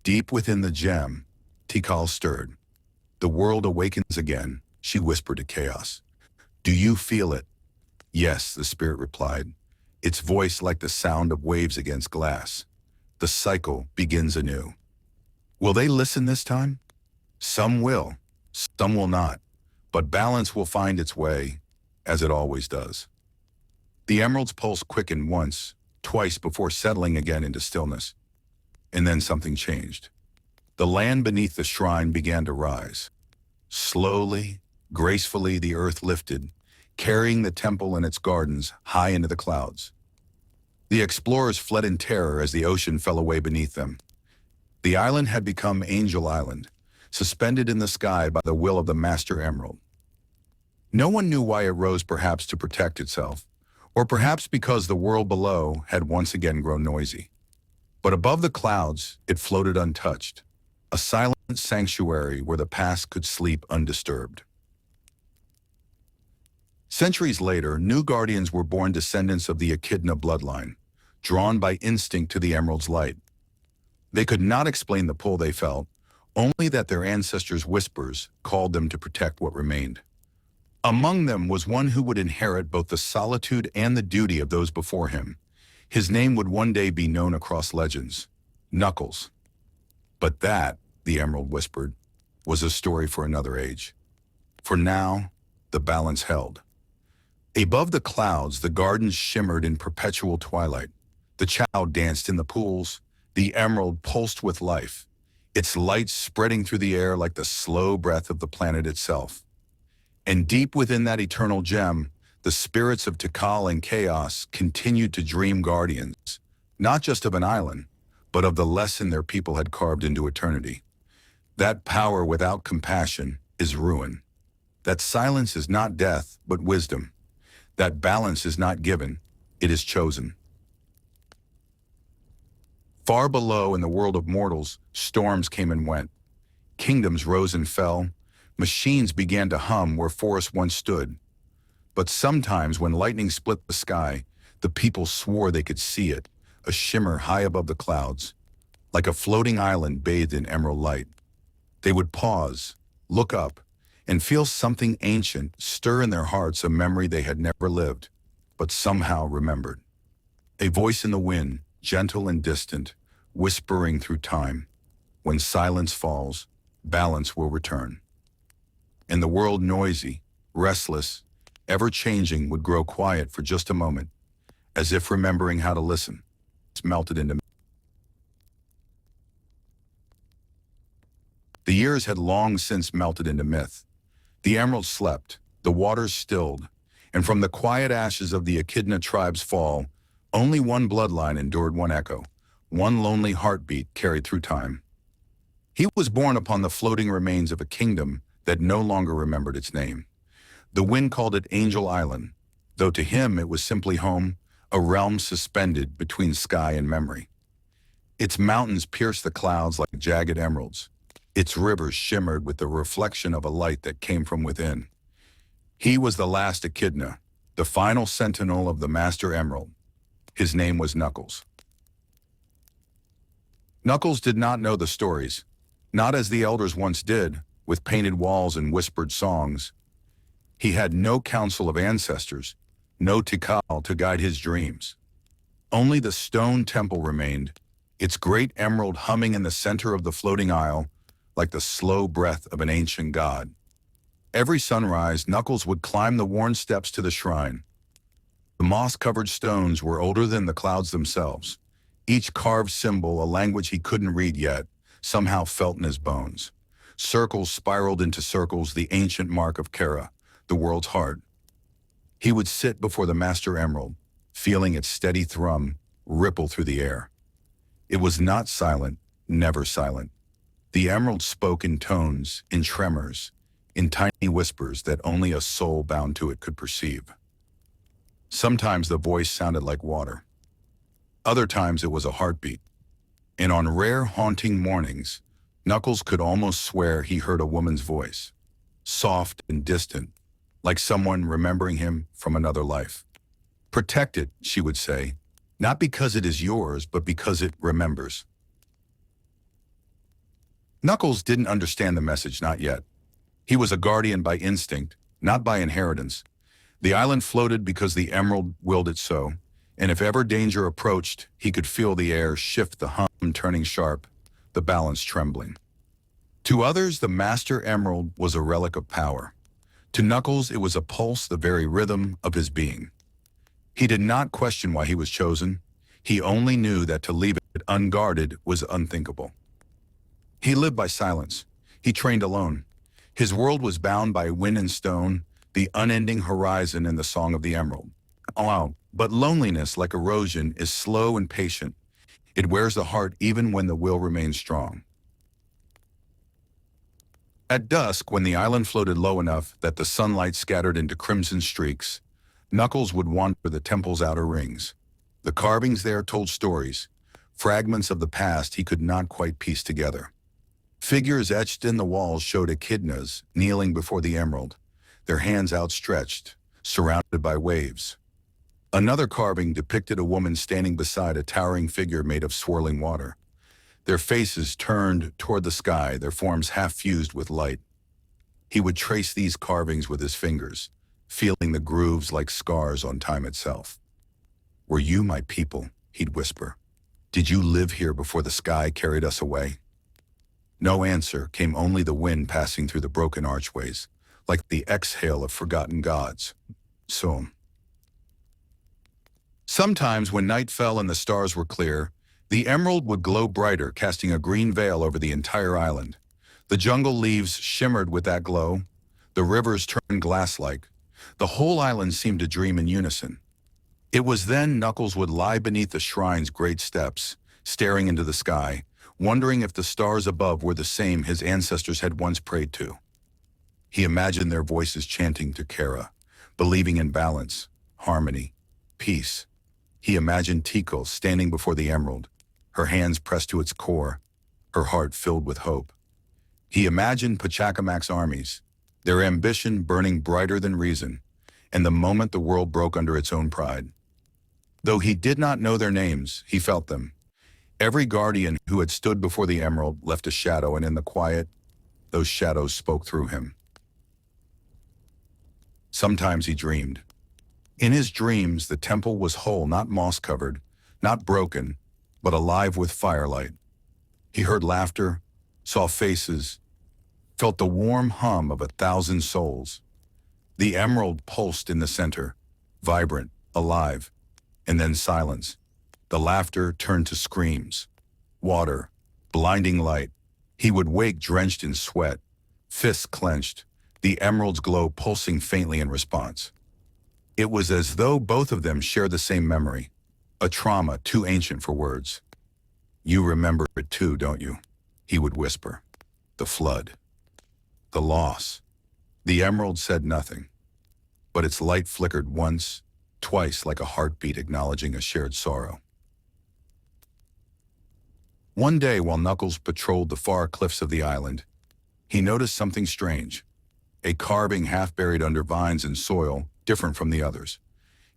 Deep within the gem, Tikal stirred. The world awakens again, she whispered to chaos. Do you feel it? Yes, the spirit replied, its voice like the sound of waves against glass. The cycle begins anew. Will they listen this time? Some will, some will not, but balance will find its way, as it always does. The emerald's pulse quickened once, twice before settling again into stillness. And then something changed. The land beneath the shrine began to rise. Slowly, gracefully, the earth lifted, carrying the temple and its gardens high into the clouds. The explorers fled in terror as the ocean fell away beneath them. The island had become Angel Island, suspended in the sky by the will of the Master Emerald. No one knew why it rose, perhaps to protect itself, or perhaps because the world below had once again grown noisy. But above the clouds, it floated untouched, a silent sanctuary where the past could sleep undisturbed. Centuries later, new guardians were born, descendants of the Echidna bloodline, drawn by instinct to the emerald's light. They could not explain the pull they felt, only that their ancestors' whispers called them to protect what remained. Among them was one who would inherit both the solitude and the duty of those before him. His name would one day be known across legends, Knuckles. But that, the emerald whispered, was a story for another age. For now, the balance held. Above the clouds, the gardens shimmered in perpetual twilight. The Chow danced in the pools. The emerald pulsed with life, its light spreading through the air like the slow breath of the planet itself. And deep within that eternal gem, the spirits of Tikal and Chaos continued to dream guardians, not just of an island, but of the lesson their people had carved into eternity. That power without compassion is ruin. That silence is not death, but wisdom. That balance is not given, it is chosen. Far below in the world of mortals, storms came and went. Kingdoms rose and fell. Machines began to hum where forests once stood. But sometimes when lightning split the sky, the people swore they could see it, a shimmer high above the clouds, like a floating island bathed in emerald light. They would pause, look up, and feel something ancient stir in their hearts, a memory they had never lived, but somehow remembered. A voice in the wind, gentle and distant, whispering through time, when silence falls, balance will return. And the world, noisy, restless, ever-changing, would grow quiet for just a moment, as if remembering how to listen. It's melted into. The years had long since melted into myth. The emerald slept, the waters stilled, and from the quiet ashes of the Echidna tribe's fall, only one bloodline endured, one echo, one lonely heartbeat carried through time. He was born upon the floating remains of a kingdom that no longer remembered its name. The wind called it Angel Island, though to him it was simply home, a realm suspended between sky and memory. Its mountains pierced the clouds like jagged emeralds. Its rivers shimmered with the reflection of a light that came from within. He was the last Echidna, the final sentinel of the Master Emerald. His name was Knuckles. Knuckles did not know the stories, not as the elders once did, with painted walls and whispered songs. He had no council of ancestors, no Tikal to guide his dreams. Only the stone temple remained, its great emerald humming in the center of the floating isle, like the slow breath of an ancient god. Every sunrise, Knuckles would climb the worn steps to the shrine. The moss-covered stones were older than the clouds themselves. Each carved symbol, a language he couldn't read yet, somehow felt in his bones. Circles spiraled into circles, the ancient mark of Kara, the world's heart. He would sit before the Master Emerald, feeling its steady thrum ripple through the air. It was not silent, never silent. The emerald spoke in tones, in tremors, in tiny whispers that only a soul bound to it could perceive. Sometimes the voice sounded like water. Other times it was a heartbeat. And on rare, haunting mornings, Knuckles could almost swear he heard a woman's voice, soft and distant, like someone remembering him from another life. "Protect it," she would say, "not because it is yours, but because it remembers." Knuckles didn't understand the message, not yet. He was a guardian by instinct, not by inheritance. The island floated because the emerald willed it so, and if ever danger approached, he could feel the air shift, the hum turning sharp, the balance trembling. To others, the Master Emerald was a relic of power. To Knuckles, it was a pulse, the very rhythm of his being. He did not question why he was chosen. He only knew that to leave it unguarded was unthinkable. He lived by silence. He trained alone. His world was bound by wind and stone, the unending horizon and the song of the emerald. Oh, but loneliness, like erosion, is slow and patient. It wears the heart even when the will remains strong. At dusk, when the island floated low enough that the sunlight scattered into crimson streaks, Knuckles would wander the temple's outer rings. The carvings there told stories, fragments of the past he could not quite piece together. Figures etched in the walls showed echidnas kneeling before the emerald, their hands outstretched, surrounded by waves. Another carving depicted a woman standing beside a towering figure made of swirling water. Their faces turned toward the sky, their forms half fused with light. He would trace these carvings with his fingers, feeling the grooves like scars on time itself. "Were you my people?" he'd whisper. "Did you live here before the sky carried us away?" No answer, came only the wind passing through the broken archways, like the exhale of forgotten gods. Sometimes when night fell and the stars were clear, the emerald would glow brighter, casting a green veil over the entire island. The jungle leaves shimmered with that glow. The rivers turned glass-like. The whole island seemed to dream in unison. It was then Knuckles would lie beneath the shrine's great steps, staring into the sky, wondering if the stars above were the same his ancestors had once prayed to. He imagined their voices chanting to Kara, believing in balance, harmony, peace. He imagined Tikal standing before the emerald, her hands pressed to its core, her heart filled with hope. He imagined Pachacamac's armies, their ambition burning brighter than reason, and the moment the world broke under its own pride. Though he did not know their names, he felt them. Every guardian who had stood before the emerald left a shadow, and in the quiet, those shadows spoke through him. Sometimes he dreamed. In his dreams, the temple was whole, not moss-covered, not broken, but alive with firelight. He heard laughter, saw faces, felt the warm hum of 1,000 souls. The emerald pulsed in the center, vibrant, alive, and then silence. The laughter turned to screams. Water, blinding light. He would wake drenched in sweat, fists clenched, the emerald's glow pulsing faintly in response. It was as though both of them shared the same memory, a trauma too ancient for words. "You remember it too, don't you?" he would whisper. "The flood. The loss." The emerald said nothing, but its light flickered once, twice like a heartbeat acknowledging a shared sorrow. One day while Knuckles patrolled the far cliffs of the island, he noticed something strange, a carving half buried under vines and soil, different from the others.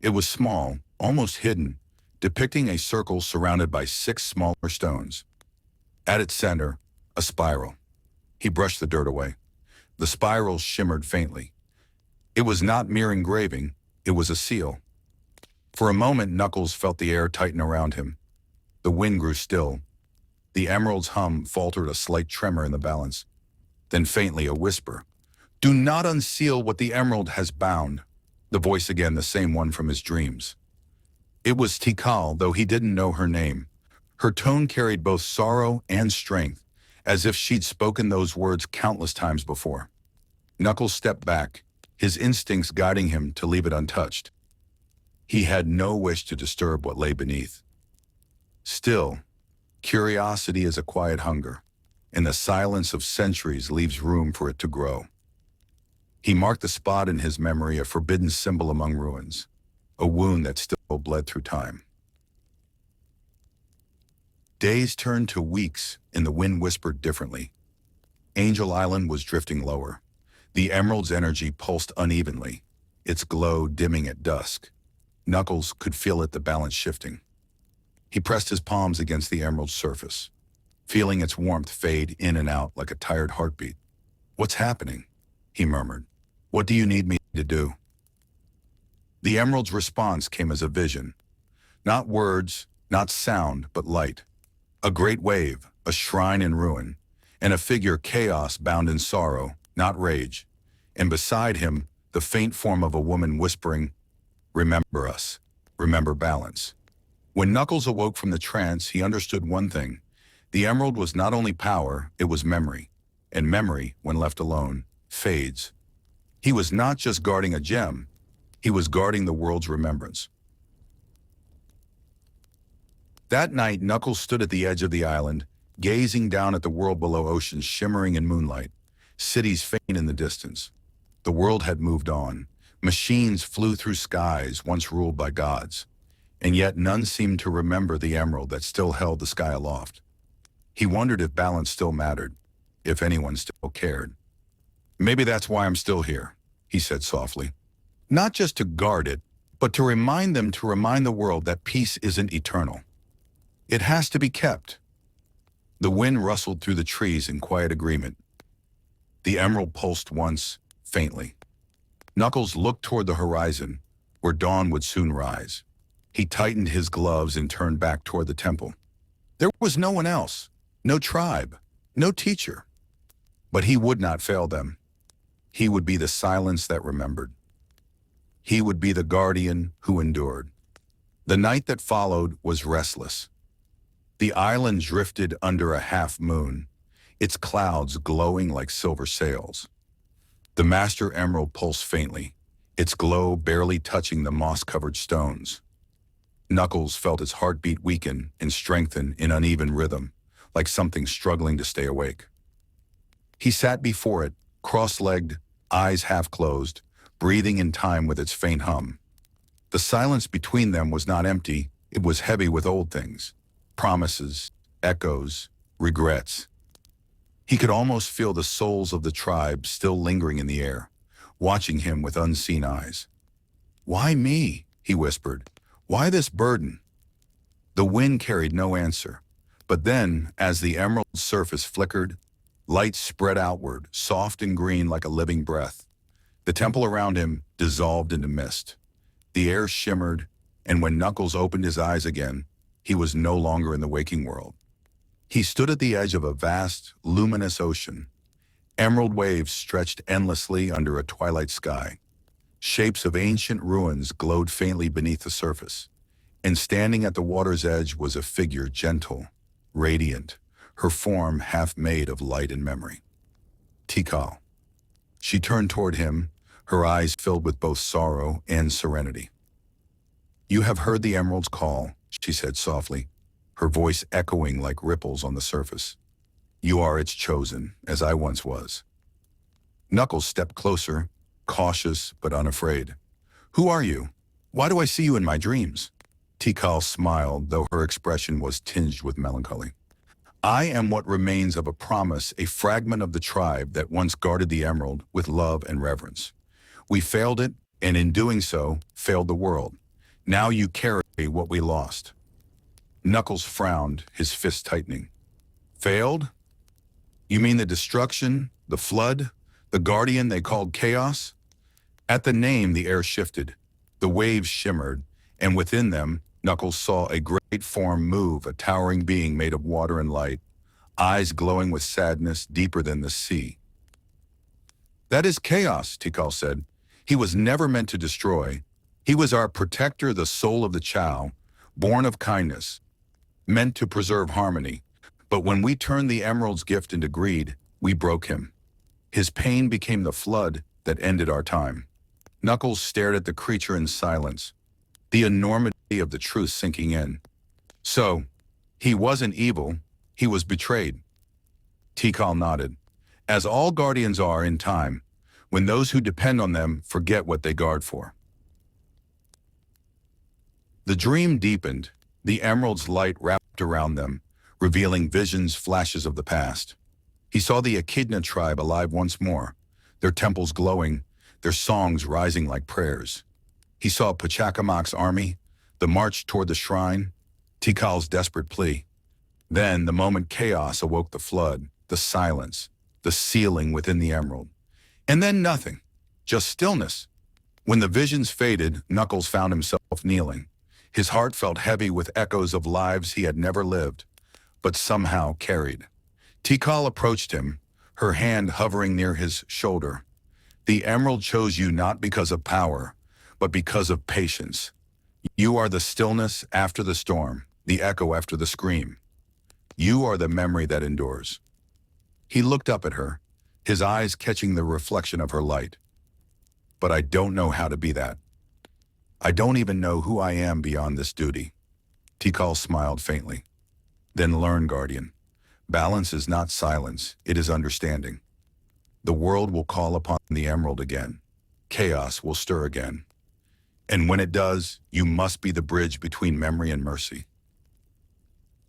It was small, almost hidden, depicting a circle surrounded by 6 smaller stones. At its center, a spiral. He brushed the dirt away. The spiral shimmered faintly. It was not mere engraving, it was a seal. For a moment, Knuckles felt the air tighten around him. The wind grew still. The emerald's hum faltered, a slight tremor in the balance. Then faintly a whisper. "Do not unseal what the emerald has bound." The voice again, the same one from his dreams. It was Tikal, though he didn't know her name. Her tone carried both sorrow and strength, as if she'd spoken those words countless times before. Knuckles stepped back, his instincts guiding him to leave it untouched. He had no wish to disturb what lay beneath. Still, curiosity is a quiet hunger, and the silence of centuries leaves room for it to grow. He marked the spot in his memory, a forbidden symbol among ruins, a wound that still bled through time. Days turned to weeks, and the wind whispered differently. Angel Island was drifting lower. The emerald's energy pulsed unevenly, its glow dimming at dusk. Knuckles could feel it, the balance shifting. He pressed his palms against the emerald's surface, feeling its warmth fade in and out like a tired heartbeat. "What's happening?" he murmured. "What do you need me to do?" The emerald's response came as a vision. Not words, not sound, but light. A great wave, a shrine in ruin, and a figure, chaos bound in sorrow, not rage. And beside him, the faint form of a woman whispering, "Remember us. Remember balance." When Knuckles awoke from the trance, he understood one thing. The emerald was not only power, it was memory. And memory, when left alone, fades. He was not just guarding a gem, he was guarding the world's remembrance. That night, Knuckles stood at the edge of the island, gazing down at the world below, oceans shimmering in moonlight, cities faint in the distance. The world had moved on. Machines flew through skies once ruled by gods, and yet none seemed to remember the emerald that still held the sky aloft. He wondered if balance still mattered, if anyone still cared. "Maybe that's why I'm still here," he said softly. "Not just to guard it, but to remind the world that peace isn't eternal. It has to be kept." The wind rustled through the trees in quiet agreement. The emerald pulsed once, faintly. Knuckles looked toward the horizon, where dawn would soon rise. He tightened his gloves and turned back toward the temple. There was no one else, no tribe, no teacher. But he would not fail them. He would be the silence that remembered. He would be the guardian who endured. The night that followed was restless. The island drifted under a half moon, its clouds glowing like silver sails. The master emerald pulsed faintly, its glow barely touching the moss-covered stones. Knuckles felt his heartbeat weaken and strengthen in uneven rhythm, like something struggling to stay awake. He sat before it, cross-legged, eyes half closed, breathing in time with its faint hum. The silence between them was not empty, it was heavy with old things. Promises, echoes, regrets. He could almost feel the souls of the tribe still lingering in the air, watching him with unseen eyes. "Why me?" he whispered. "Why this burden?" The wind carried no answer, but then, as the emerald's surface flickered, light spread outward, soft and green like a living breath. The temple around him dissolved into mist. The air shimmered, and when Knuckles opened his eyes again, he was no longer in the waking world. He stood at the edge of a vast, luminous ocean. Emerald waves stretched endlessly under a twilight sky. Shapes of ancient ruins glowed faintly beneath the surface, and standing at the water's edge was a figure gentle, radiant, her form half made of light and memory. Tikal. She turned toward him, her eyes filled with both sorrow and serenity. "You have heard the emerald's call," she said softly, her voice echoing like ripples on the surface. "You are its chosen, as I once was." Knuckles stepped closer, cautious but unafraid. "Who are you? Why do I see you in my dreams?" Tikal smiled, though her expression was tinged with melancholy. "I am what remains of a promise, a fragment of the tribe that once guarded the emerald with love and reverence. We failed it, and in doing so, failed the world. Now you carry what we lost." Knuckles frowned, his fist tightening. "Failed? You mean the destruction, the flood, the guardian they called chaos?" At the name, the air shifted. The waves shimmered, and within them, Knuckles saw a great form move, a towering being made of water and light, eyes glowing with sadness deeper than the sea. "That is chaos," Tikal said. "He was never meant to destroy. He was our protector, the soul of the Chow, born of kindness, meant to preserve harmony. But when we turned the emerald's gift into greed, we broke him. His pain became the flood that ended our time." Knuckles stared at the creature in silence, the enormity of the truth sinking in. "So, he wasn't evil, he was betrayed." Tikal nodded. "As all guardians are in time, when those who depend on them forget what they guard for." The dream deepened, the emerald's light wrapped around them, revealing visions, flashes of the past. He saw the Echidna tribe alive once more, their temples glowing, their songs rising like prayers. He saw Pachacamac's army, the march toward the shrine, Tikal's desperate plea. Then, the moment chaos awoke, the flood, the silence, the sealing within the emerald. And then nothing, just stillness. When the visions faded, Knuckles found himself kneeling. His heart felt heavy with echoes of lives he had never lived, but somehow carried. Tikal approached him, her hand hovering near his shoulder. "The emerald chose you not because of power, but because of patience. You are the stillness after the storm, the echo after the scream. You are the memory that endures." He looked up at her, his eyes catching the reflection of her light. "But I don't know how to be that. I don't even know who I am beyond this duty." Tikal smiled faintly. "Then learn, Guardian. Balance is not silence, it is understanding. The world will call upon the emerald again. Chaos will stir again. And when it does, you must be the bridge between memory and mercy."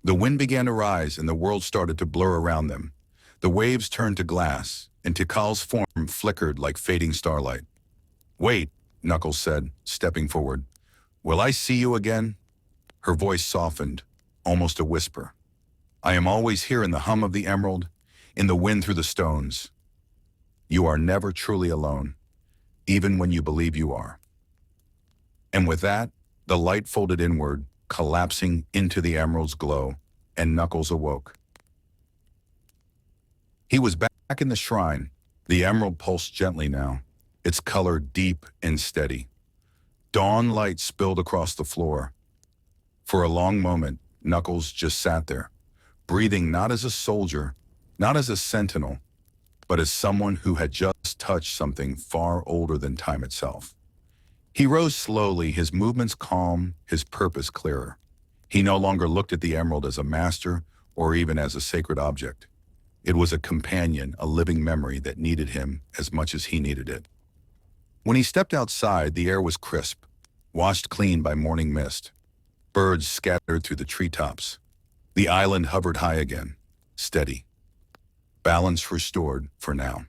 The wind began to rise, and the world started to blur around them. The waves turned to glass, and Tikal's form flickered like fading starlight. "Wait," Knuckles said, stepping forward. "Will I see you again?" Her voice softened, almost a whisper. "I am always here in the hum of the emerald, in the wind through the stones. You are never truly alone, even when you believe you are." And with that, the light folded inward, collapsing into the emerald's glow, and Knuckles awoke. He was back in the shrine. The emerald pulsed gently now, its color deep and steady. Dawn light spilled across the floor. For a long moment, Knuckles just sat there, breathing not as a soldier, not as a sentinel, but as someone who had just touched something far older than time itself. He rose slowly, his movements calm, his purpose clearer. He no longer looked at the emerald as a master or even as a sacred object. It was a companion, a living memory that needed him as much as he needed it. When he stepped outside, the air was crisp, washed clean by morning mist. Birds scattered through the treetops. The island hovered high again, steady. Balance restored for now.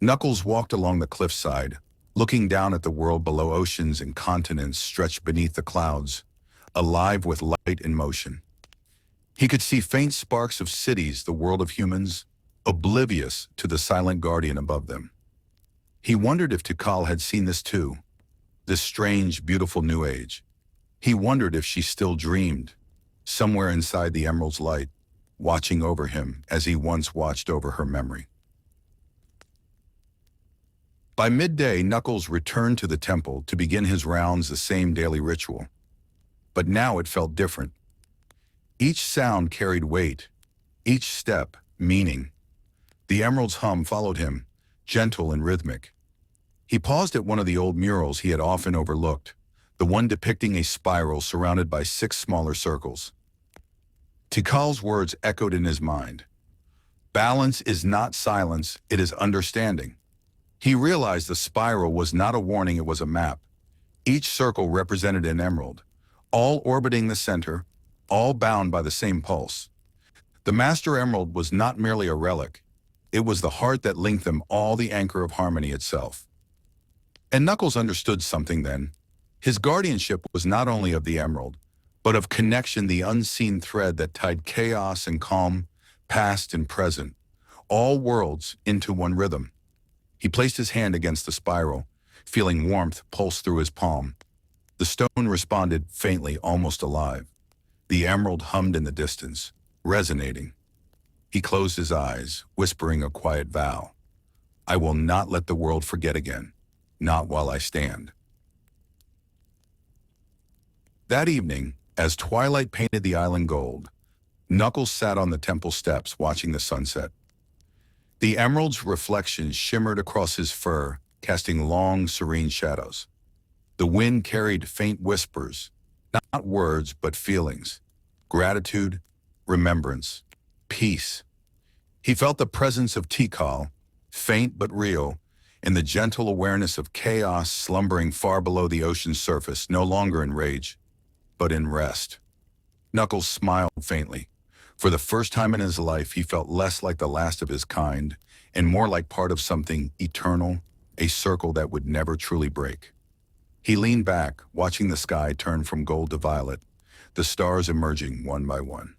Knuckles walked along the cliffside, looking down at the world below. Oceans and continents stretched beneath the clouds, alive with light and motion. He could see faint sparks of cities, the world of humans, oblivious to the silent guardian above them. He wondered if Tikal had seen this too, this strange, beautiful new age. He wondered if she still dreamed, somewhere inside the emerald's light, watching over him as he once watched over her memory. By midday, Knuckles returned to the temple to begin his rounds, the same daily ritual. But now it felt different. Each sound carried weight, each step meaning. The emerald's hum followed him, gentle and rhythmic. He paused at one of the old murals he had often overlooked, the one depicting a spiral surrounded by 6 smaller circles. Tikal's words echoed in his mind. Balance is not silence, it is understanding. He realized the spiral was not a warning, it was a map. Each circle represented an emerald, all orbiting the center, all bound by the same pulse. The Master Emerald was not merely a relic, it was the heart that linked them all, the anchor of harmony itself. And Knuckles understood something then. His guardianship was not only of the emerald, but of connection, the unseen thread that tied chaos and calm, past and present, all worlds into one rhythm. He placed his hand against the spiral, feeling warmth pulse through his palm. The stone responded faintly, almost alive. The emerald hummed in the distance, resonating. He closed his eyes, whispering a quiet vow. I will not let the world forget again, not while I stand. That evening, as twilight painted the island gold, Knuckles sat on the temple steps watching the sunset. The emerald's reflection shimmered across his fur, casting long, serene shadows. The wind carried faint whispers, not words but feelings, gratitude, remembrance, peace. He felt the presence of Tikal, faint but real, in the gentle awareness of chaos slumbering far below the ocean's surface, no longer in rage, but in rest. Knuckles smiled faintly. For the first time in his life, he felt less like the last of his kind, and more like part of something eternal, a circle that would never truly break. He leaned back, watching the sky turn from gold to violet, the stars emerging one by one.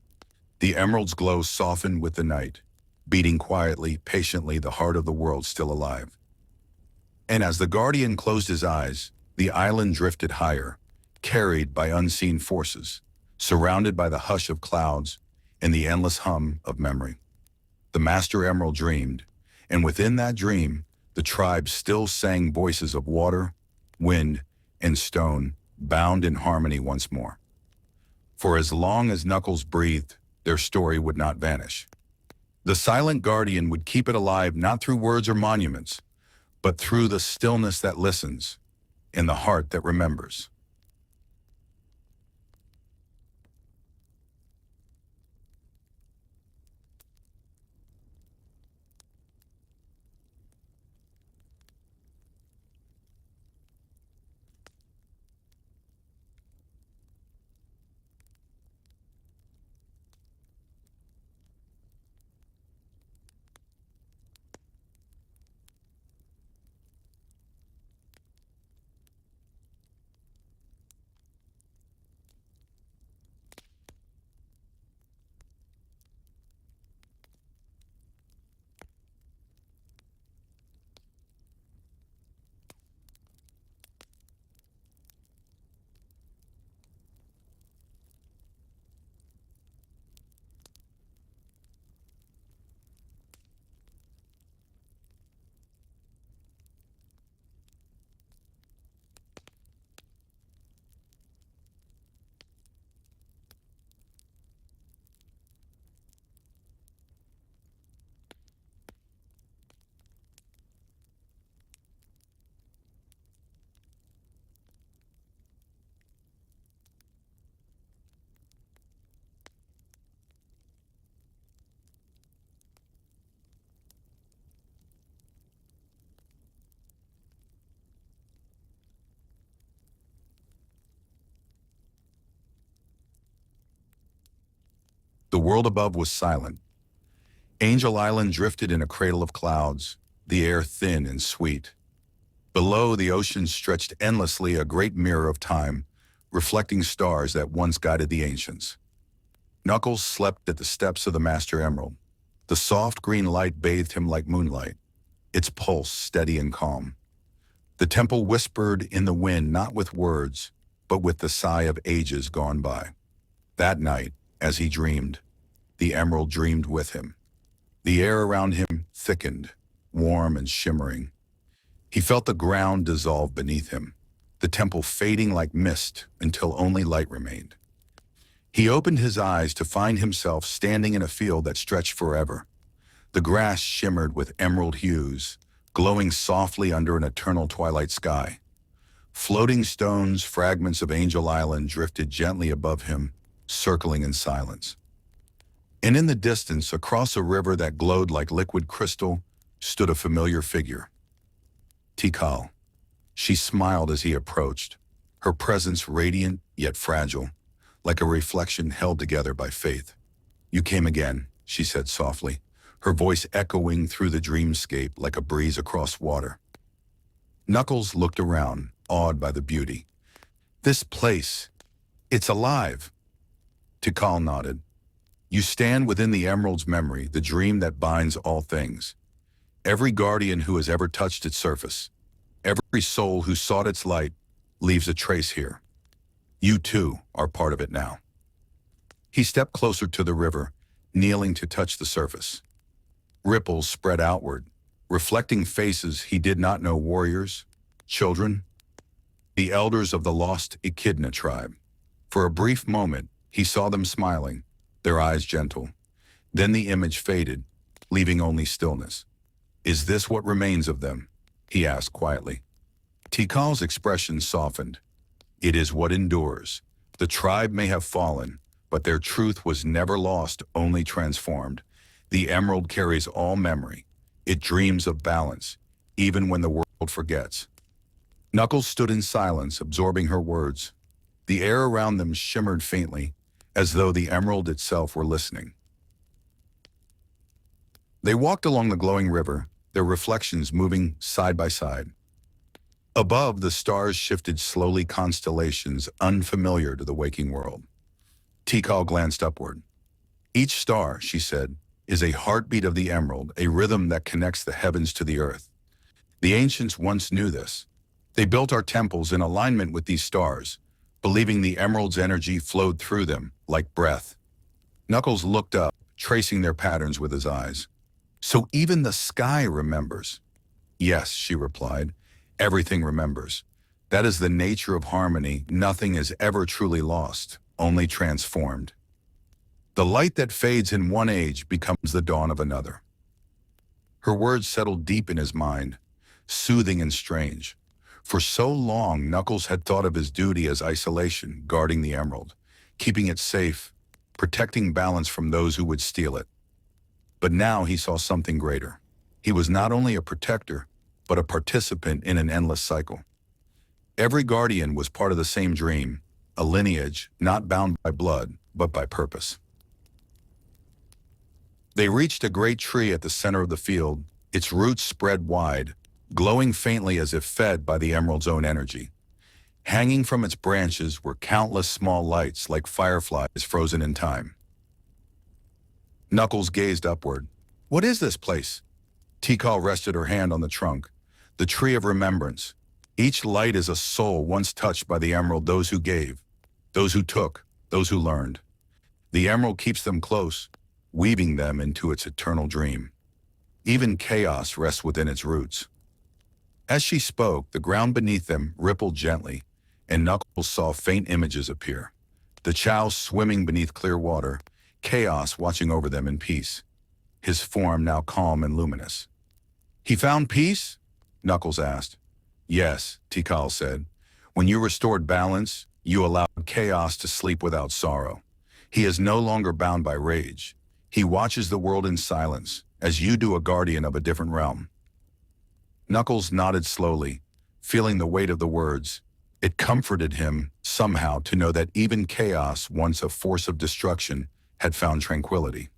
The emerald's glow softened with the night, beating quietly, patiently, the heart of the world still alive. And as the Guardian closed his eyes, the island drifted higher, carried by unseen forces, surrounded by the hush of clouds and the endless hum of memory. The Master Emerald dreamed, and within that dream, the tribe still sang, voices of water, wind, and stone, bound in harmony once more. For as long as Knuckles breathed, their story would not vanish. The silent Guardian would keep it alive not through words or monuments, but through the stillness that listens, and the heart that remembers. The world above was silent. Angel Island drifted in a cradle of clouds, the air thin and sweet. Below, the ocean stretched endlessly, a great mirror of time, reflecting stars that once guided the ancients. Knuckles slept at the steps of the Master Emerald. The soft green light bathed him like moonlight, its pulse steady and calm. The temple whispered in the wind, not with words, but with the sigh of ages gone by. That night, as he dreamed, the emerald dreamed with him. The air around him thickened, warm and shimmering. He felt the ground dissolve beneath him. the temple fading like mist until only light remained. He opened his eyes to find himself standing in a field that stretched forever. The grass shimmered with emerald hues, glowing softly under an eternal twilight sky. Floating stones, fragments of Angel Island, drifted gently above him, circling in silence. And in the distance, across a river that glowed like liquid crystal, stood a familiar figure. Tikal. She smiled as he approached, her presence radiant yet fragile, like a reflection held together by faith. "You came again," she said softly, her voice echoing through the dreamscape like a breeze across water. Knuckles looked around, awed by the beauty. "This place, it's alive." Tikal nodded. "You stand within the Emerald's memory, the dream that binds all things. Every guardian who has ever touched its surface, every soul who sought its light, leaves a trace here. You too are part of it now." He stepped closer to the river, kneeling to touch the surface. Ripples spread outward, reflecting faces he did not know, warriors, children, the elders of the lost Echidna tribe. For a brief moment, he saw them smiling, their eyes gentle. Then the image faded, leaving only stillness. "Is this what remains of them?" he asked quietly. Tikal's expression softened. "It is what endures. The tribe may have fallen, but their truth was never lost, only transformed. The Emerald carries all memory. It dreams of balance, even when the world forgets." Knuckles stood in silence, absorbing her words. The air around them shimmered faintly, as though the Emerald itself were listening. They walked along the glowing river, their reflections moving side by side. Above, the stars shifted slowly, constellations unfamiliar to the waking world. Tikal glanced upward. "Each star," she said, "is a heartbeat of the Emerald, a rhythm that connects the heavens to the earth. The ancients once knew this. They built our temples in alignment with these stars, believing the Emerald's energy flowed through them like breath." Knuckles looked up, tracing their patterns with his eyes. "So even the sky remembers?" "Yes," she replied. "Everything remembers. That is the nature of harmony. Nothing is ever truly lost, only transformed. The light that fades in one age becomes the dawn of another." Her words settled deep in his mind, soothing and strange. For so long, Knuckles had thought of his duty as isolation, guarding the Emerald, keeping it safe, protecting balance from those who would steal it. But now he saw something greater. He was not only a protector, but a participant in an endless cycle. Every guardian was part of the same dream, a lineage not bound by blood, but by purpose. They reached a great tree at the center of the field, its roots spread wide, glowing faintly as if fed by the Emerald's own energy. Hanging from its branches were countless small lights like fireflies frozen in time. Knuckles gazed upward. "What is this place?" Tikal rested her hand on the trunk. "The tree of remembrance. Each light is a soul once touched by the Emerald, those who gave, those who took, those who learned. The Emerald keeps them close, weaving them into its eternal dream. Even chaos rests within its roots." As she spoke, the ground beneath them rippled gently, and Knuckles saw faint images appear. The Chow swimming beneath clear water, chaos watching over them in peace, his form now calm and luminous. "He found peace?" Knuckles asked. "Yes," Tikal said. "When you restored balance, you allowed chaos to sleep without sorrow. He is no longer bound by rage. He watches the world in silence, as you do, a guardian of a different realm." Knuckles nodded slowly, feeling the weight of the words. It comforted him, somehow, to know that even chaos, once a force of destruction, had found tranquility.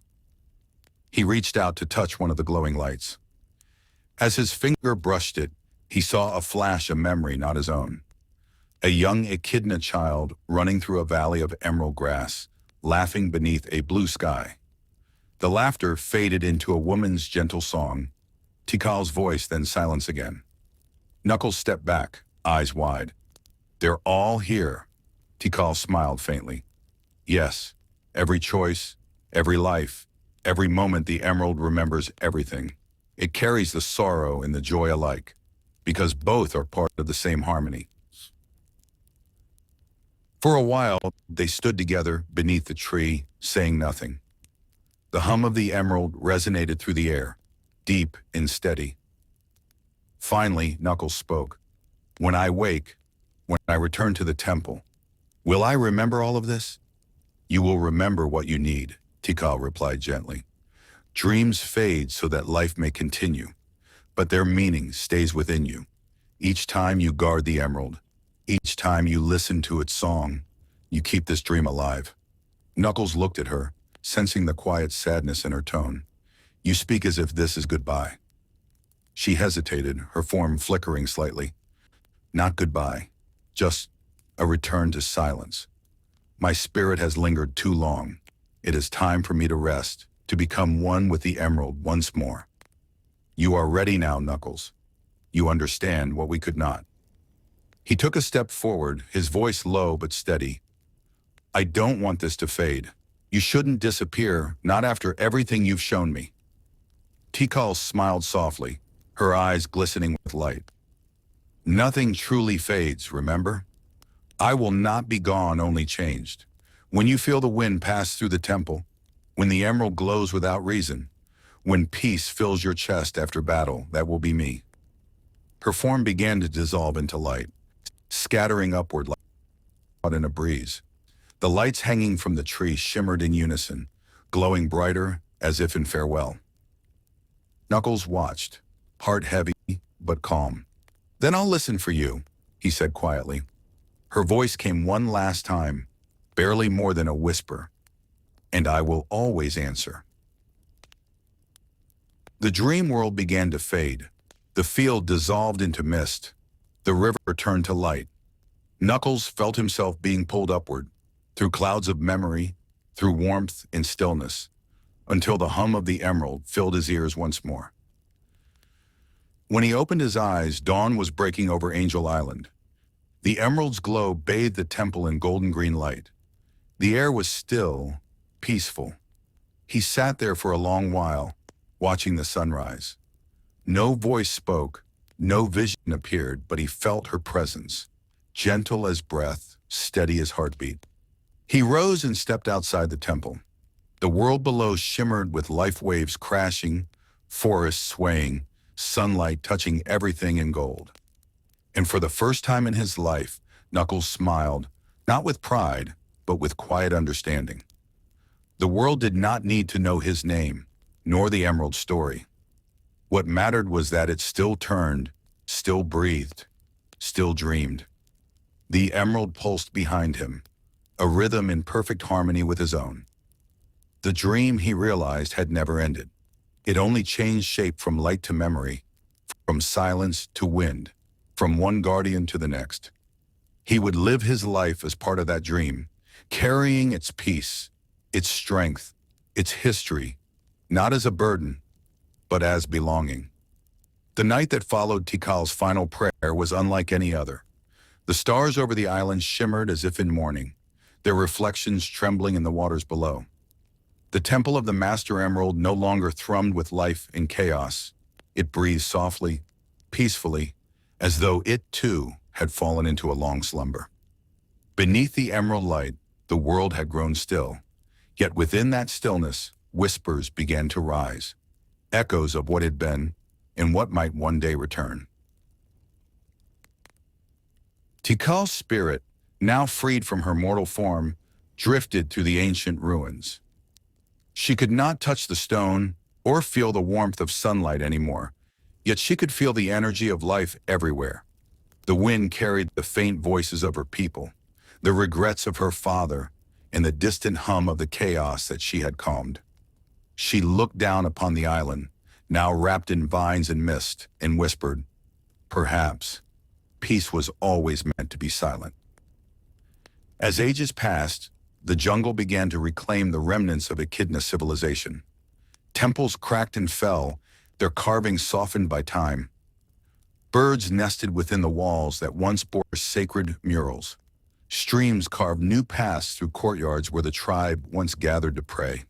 He reached out to touch one of the glowing lights. As his finger brushed it, he saw a flash of memory not his own. A young Echidna child running through a valley of emerald grass, laughing beneath a blue sky. The laughter faded into a woman's gentle song. Tikal's voice, then silence again. Knuckles stepped back, eyes wide. "They're all here." Tikal smiled faintly. "Yes, every choice, every life, every moment the Emerald remembers everything. It carries the sorrow and the joy alike, because both are part of the same harmony." For a while, they stood together beneath the tree, saying nothing. The hum of the emerald resonated through the air, deep and steady. Finally, Knuckles spoke. When I wake, when I return to the temple, will I remember all of this? You will remember what you need, Tikal replied gently. Dreams fade so that life may continue, but their meaning stays within you. Each time you guard the emerald, each time you listen to its song, you keep this dream alive. Knuckles looked at her, sensing the quiet sadness in her tone. You speak as if this is goodbye. She hesitated, her form flickering slightly. Not goodbye, just a return to silence. My spirit has lingered too long. It is time for me to rest, to become one with the emerald once more. You are ready now, Knuckles. You understand what we could not. He took a step forward, his voice low but steady. I don't want this to fade. You shouldn't disappear, not after everything you've shown me. Tikal smiled softly, her eyes glistening with light. Nothing truly fades, remember? I will not be gone, only changed. When you feel the wind pass through the temple, when the emerald glows without reason, when peace fills your chest after battle, that will be me. Her form began to dissolve into light, scattering upward like in a breeze. The lights hanging from the tree shimmered in unison, glowing brighter as if in farewell. Knuckles watched, heart heavy but calm. Then I'll listen for you, he said quietly. Her voice came one last time, barely more than a whisper. And I will always answer. The dream world began to fade. The field dissolved into mist. The river turned to light. Knuckles felt himself being pulled upward, through clouds of memory, through warmth and stillness, until the hum of the emerald filled his ears once more. When he opened his eyes, dawn was breaking over Angel Island. The emerald's glow bathed the temple in golden green light. The air was still, peaceful. He sat there for a long while, watching the sunrise. No voice spoke, no vision appeared, but he felt her presence, gentle as breath, steady as heartbeat. He rose and stepped outside the temple. The world below shimmered with life waves crashing, forests swaying, sunlight touching everything in gold. And for the first time in his life, Knuckles smiled, not with pride, but with quiet understanding. The world did not need to know his name, nor the emerald story. What mattered was that it still turned, still breathed, still dreamed. The emerald pulsed behind him, a rhythm in perfect harmony with his own. The dream, he realized, had never ended. It only changed shape from light to memory, from silence to wind, from one guardian to the next. He would live his life as part of that dream, carrying its peace, its strength, its history, not as a burden, but as belonging. The night that followed Tikal's final prayer was unlike any other. The stars over the island shimmered as if in mourning, their reflections trembling in the waters below. The temple of the Master Emerald no longer thrummed with life and chaos. It breathed softly, peacefully, as though it too had fallen into a long slumber. Beneath the emerald light, the world had grown still. Yet within that stillness, whispers began to rise, echoes of what had been and what might one day return. Tikal's spirit, now freed from her mortal form, drifted through the ancient ruins. She could not touch the stone or feel the warmth of sunlight anymore, yet she could feel the energy of life everywhere. The wind carried the faint voices of her people, the regrets of her father, and the distant hum of the chaos that she had calmed. She looked down upon the island, now wrapped in vines and mist, and whispered, "Perhaps peace was always meant to be silent." As ages passed, the jungle began to reclaim the remnants of Echidna civilization. Temples cracked and fell, their carvings softened by time. Birds nested within the walls that once bore sacred murals. Streams carved new paths through courtyards where the tribe once gathered to pray.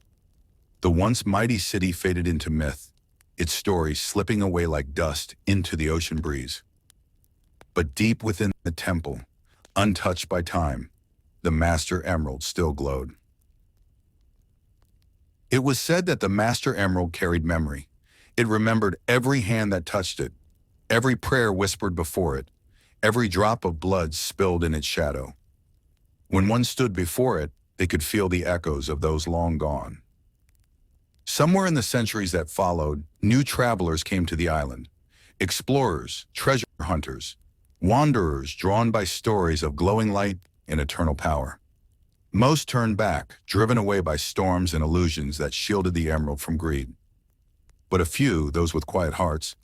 The once mighty city faded into myth, its story slipping away like dust into the ocean breeze. But deep within the temple, untouched by time, the Master Emerald still glowed. It was said that the Master Emerald carried memory. It remembered every hand that touched it, every prayer whispered before it, every drop of blood spilled in its shadow. When one stood before it, they could feel the echoes of those long gone. Somewhere in the centuries that followed, new travelers came to the island. Explorers, treasure hunters, wanderers drawn by stories of glowing light and eternal power. Most turned back, driven away by storms and illusions that shielded the emerald from greed. But a few, those with quiet hearts,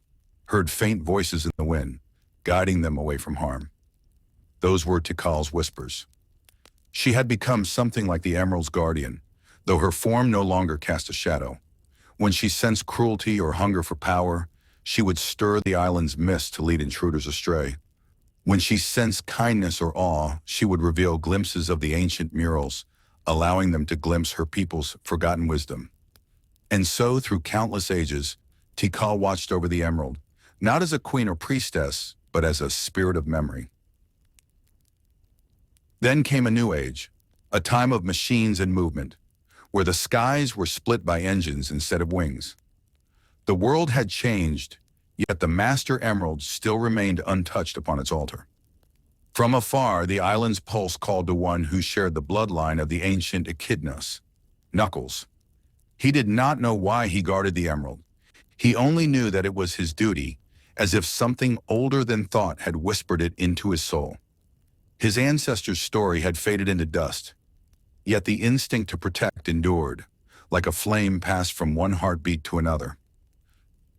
heard faint voices in the wind, guiding them away from harm. Those were Tikal's whispers. She had become something like the emerald's guardian, though her form no longer cast a shadow. When she sensed cruelty or hunger for power, she would stir the island's mist to lead intruders astray. When she sensed kindness or awe, she would reveal glimpses of the ancient murals, allowing them to glimpse her people's forgotten wisdom. And so, through countless ages, Tikal watched over the emerald, not as a queen or priestess, but as a spirit of memory. Then came a new age, a time of machines and movement, where the skies were split by engines instead of wings. The world had changed, yet the Master Emerald still remained untouched upon its altar. From afar, the island's pulse called to one who shared the bloodline of the ancient echidnas, Knuckles. He did not know why he guarded the emerald. He only knew that it was his duty, as if something older than thought had whispered it into his soul. His ancestors' story had faded into dust, yet the instinct to protect endured, like a flame passed from one heartbeat to another.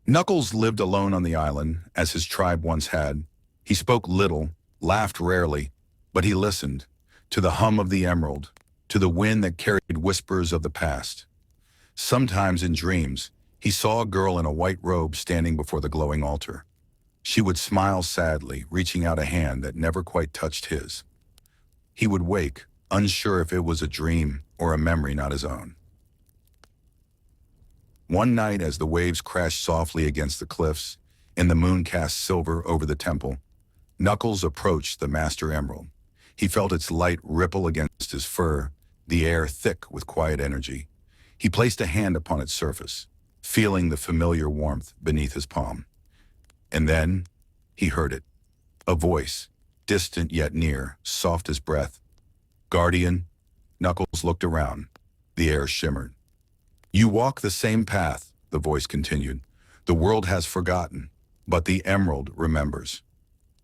Knuckles lived alone on the island, as his tribe once had. He spoke little, laughed rarely, but he listened, to the hum of the emerald, to the wind that carried whispers of the past. Sometimes in dreams, he saw a girl in a white robe standing before the glowing altar. She would smile sadly, reaching out a hand that never quite touched his. He would wake, unsure if it was a dream or a memory not his own. One night, as the waves crashed softly against the cliffs and the moon cast silver over the temple, Knuckles approached the Master Emerald. He felt its light ripple against his fur, the air thick with quiet energy. He placed a hand upon its surface, feeling the familiar warmth beneath his palm. And then he heard it, a voice, distant yet near, soft as breath. "Guardian." Knuckles looked around. The air shimmered. "You walk the same path," the voice continued. "The world has forgotten, but the emerald remembers."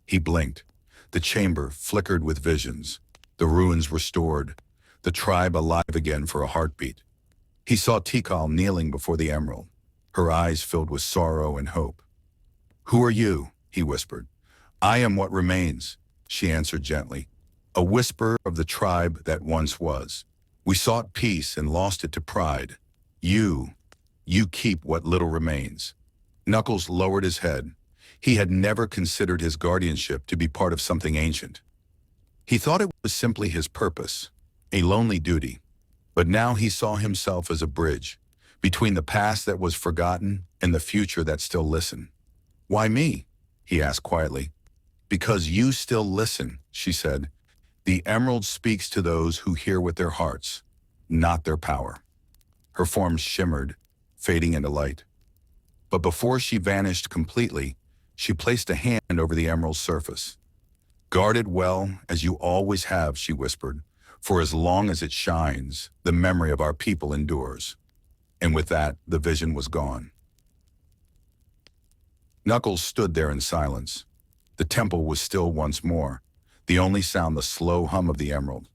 He blinked. The chamber flickered with visions, the ruins restored, the tribe alive again for a heartbeat. He saw Tikal kneeling before the emerald, her eyes filled with sorrow and hope. "Who are you?" he whispered. "I am what remains," she answered gently, a whisper of the tribe that once was. "We sought peace and lost it to pride. You keep what little remains." Knuckles lowered his head. He had never considered his guardianship to be part of something ancient. He thought it was simply his purpose, a lonely duty. But now he saw himself as a bridge between the past that was forgotten and the future that still listened. "Why me?" he asked quietly. "Because you still listen," she said. "The emerald speaks to those who hear with their hearts, not their power." Her form shimmered, fading into light. But before she vanished completely, she placed a hand over the emerald's surface. "Guard it well, as you always have," she whispered. "For as long as it shines, the memory of our people endures." And with that, the vision was gone. Knuckles stood there in silence. The temple was still once more, the only sound the slow hum of the emerald.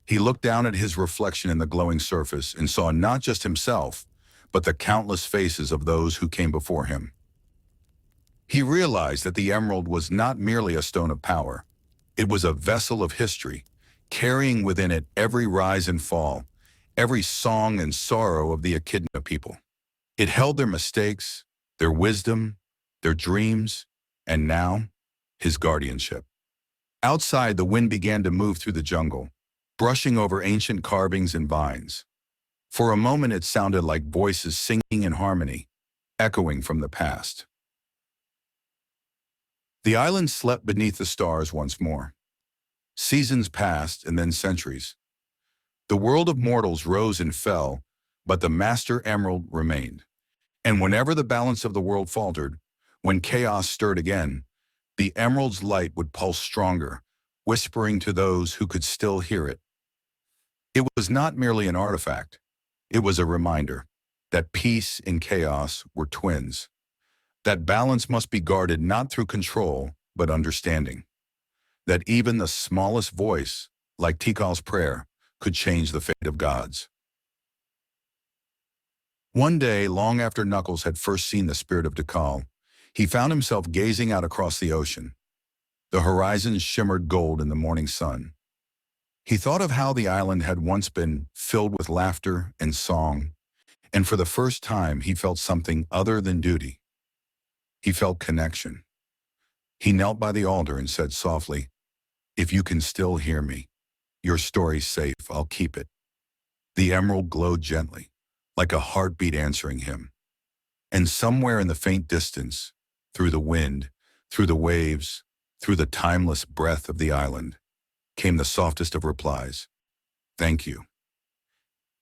He looked down at his reflection in the glowing surface and saw not just himself, but the countless faces of those who came before him. He realized that the emerald was not merely a stone of power. It was a vessel of history, carrying within it every rise and fall, every song and sorrow of the Echidna people. It held their mistakes, their wisdom, their dreams, and now, his guardianship. Outside, the wind began to move through the jungle, brushing over ancient carvings and vines. For a moment it sounded like voices singing in harmony, echoing from the past. The island slept beneath the stars once more. Seasons passed and then centuries. The world of mortals rose and fell, but the Master Emerald remained. And whenever the balance of the world faltered, when chaos stirred again, the emerald's light would pulse stronger, whispering to those who could still hear it. It was not merely an artifact. It was a reminder that peace and chaos were twins, that balance must be guarded not through control, but understanding, that even the smallest voice, like Tikal's prayer, could change the fate of gods. One day, long after Knuckles had first seen the spirit of Tikal, he found himself gazing out across the ocean. The horizon shimmered gold in the morning sun. He thought of how the island had once been filled with laughter and song, and for the first time he felt something other than duty. He felt connection. He knelt by the altar and said softly, "If you can still hear me, your story's safe, I'll keep it." The emerald glowed gently, like a heartbeat answering him. And somewhere in the faint distance, through the wind, through the waves, through the timeless breath of the island, came the softest of replies, "Thank you."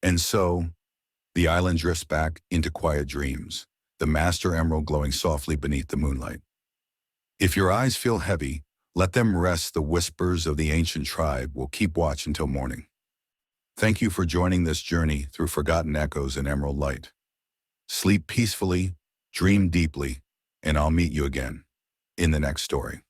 And so, the island drifts back into quiet dreams, the Master Emerald glowing softly beneath the moonlight. If your eyes feel heavy, let them rest. The whispers of the ancient tribe will keep watch until morning. Thank you for joining this journey through forgotten echoes and emerald light. Sleep peacefully, dream deeply, and I'll meet you again in the next story.